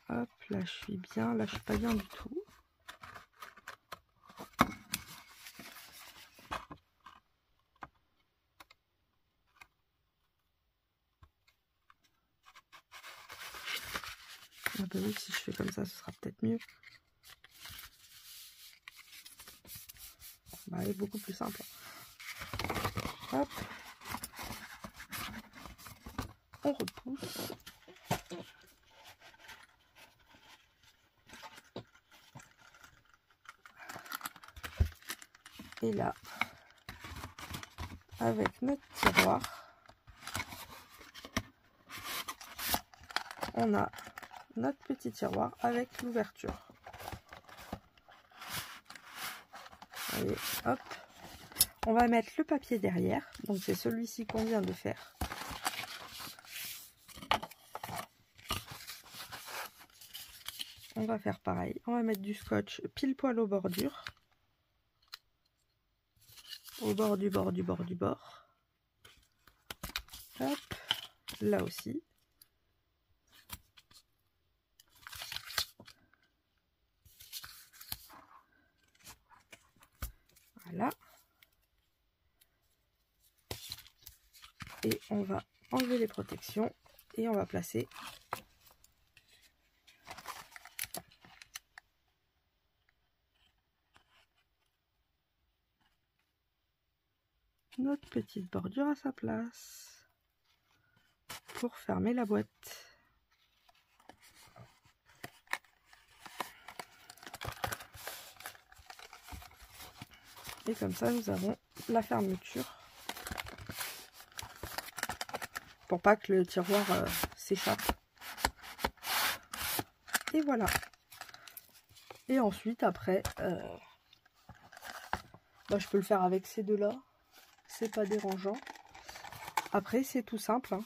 Hop, là je suis bien, là je suis pas bien du tout. Ah bah oui, si je fais comme ça, ce sera peut-être mieux. Bah, elle est beaucoup plus simple. Hop. On repousse. Et là, avec notre tiroir, on a notre petit tiroir avec l'ouverture. Allez, hop. On va mettre le papier derrière. Donc c'est celui-ci qu'on vient de faire. On va faire pareil. On va mettre du scotch pile poil aux bordures. Au bord du bord du bord du bord. Hop. Là aussi. Voilà. Et on va enlever les protections et on va placer notre petite bordure à sa place pour fermer la boîte. Et comme ça, nous avons la fermeture pour pas que le tiroir s'échappe. Et voilà. Et ensuite, après, je peux le faire avec ces deux-là. C'est pas dérangeant. Après, c'est tout simple. Hein.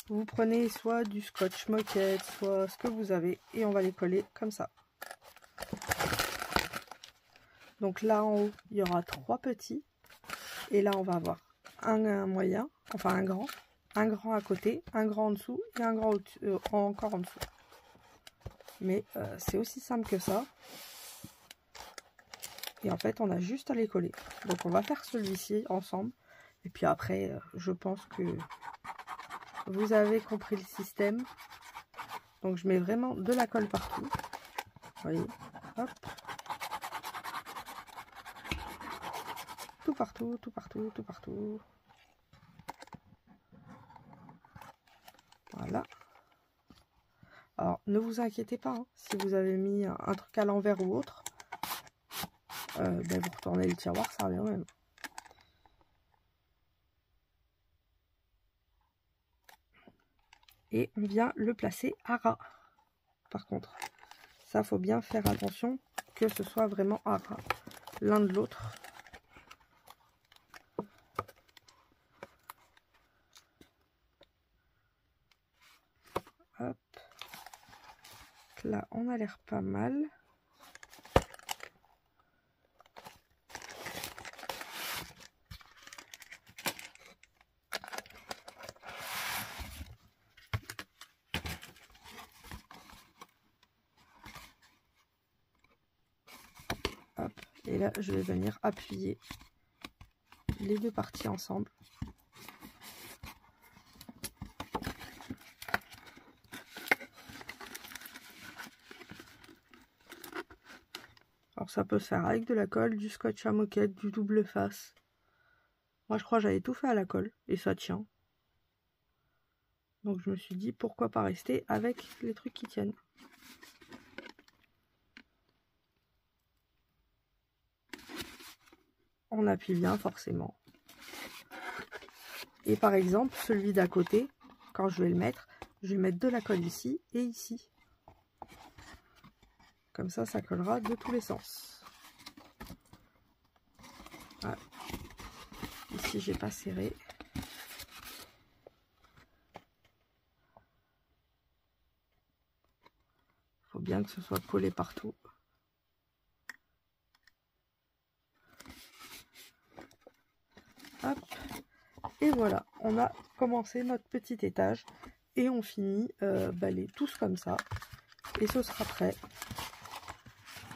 Vous prenez soit du scotch moquette, soit ce que vous avez, et on va les coller comme ça. Donc là en haut, il y aura 3 petits. Et là, on va avoir un moyen, enfin un grand à côté, un grand en dessous et un grand encore en dessous. Mais c'est aussi simple que ça. Et en fait, on a juste à les coller. Donc on va faire celui-ci ensemble. Et puis après, je pense que vous avez compris le système. Donc je mets vraiment de la colle partout. Vous voyez, hop. Tout partout, tout partout, tout partout. Voilà. Alors, ne vous inquiétez pas, hein, si vous avez mis un truc à l'envers ou autre, vous retournez le tiroir, ça revient au même. Et on vient le placer à ras. Par contre, ça, faut bien faire attention que ce soit vraiment à ras l'un de l'autre. Hop. Là, on a l'air pas mal. Hop. Et là, je vais venir appuyer les deux parties ensemble. Alors ça peut se faire avec de la colle, du scotch à moquette, du double face. Moi je crois que j'avais tout fait à la colle et ça tient. Donc je me suis dit pourquoi pas rester avec les trucs qui tiennent. On appuie bien forcément. Et par exemple celui d'à côté, quand je vais le mettre, je vais mettre de la colle ici et ici. Comme ça, ça collera de tous les sens. Voilà. Ici, j'ai pas serré. Faut bien que ce soit collé partout. voilà, on a commencé notre petit étage et on finit les tous comme ça et ce sera prêt.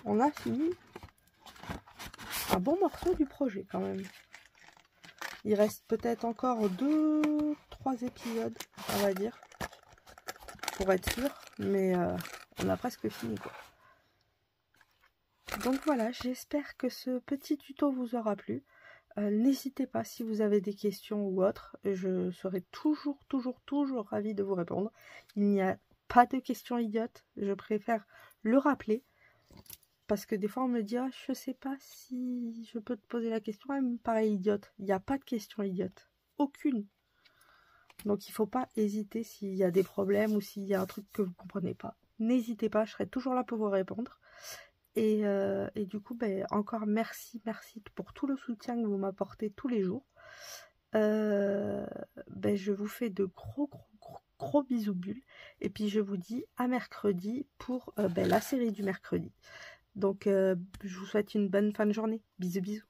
On a fini un bon morceau du projet quand même. Il reste peut-être encore 2-3 épisodes, on va dire, pour être sûr, mais on a presque fini quoi. Donc voilà, j'espère que ce petit tuto vous aura plu. N'hésitez pas si vous avez des questions ou autres, je serai toujours ravie de vous répondre. Il n'y a pas de questions idiotes, je préfère le rappeler. Parce que des fois on me dit, je sais pas si je peux te poser la question, elle me paraît idiote. Il n'y a pas de question idiote, aucune. Donc il ne faut pas hésiter s'il y a des problèmes ou s'il y a un truc que vous ne comprenez pas. N'hésitez pas, je serai toujours là pour vous répondre. Et du coup, encore merci pour tout le soutien que vous m'apportez tous les jours. Je vous fais de gros bisous bulles. Et puis je vous dis à mercredi pour la série du mercredi. Donc je vous souhaite une bonne fin de journée. Bisous.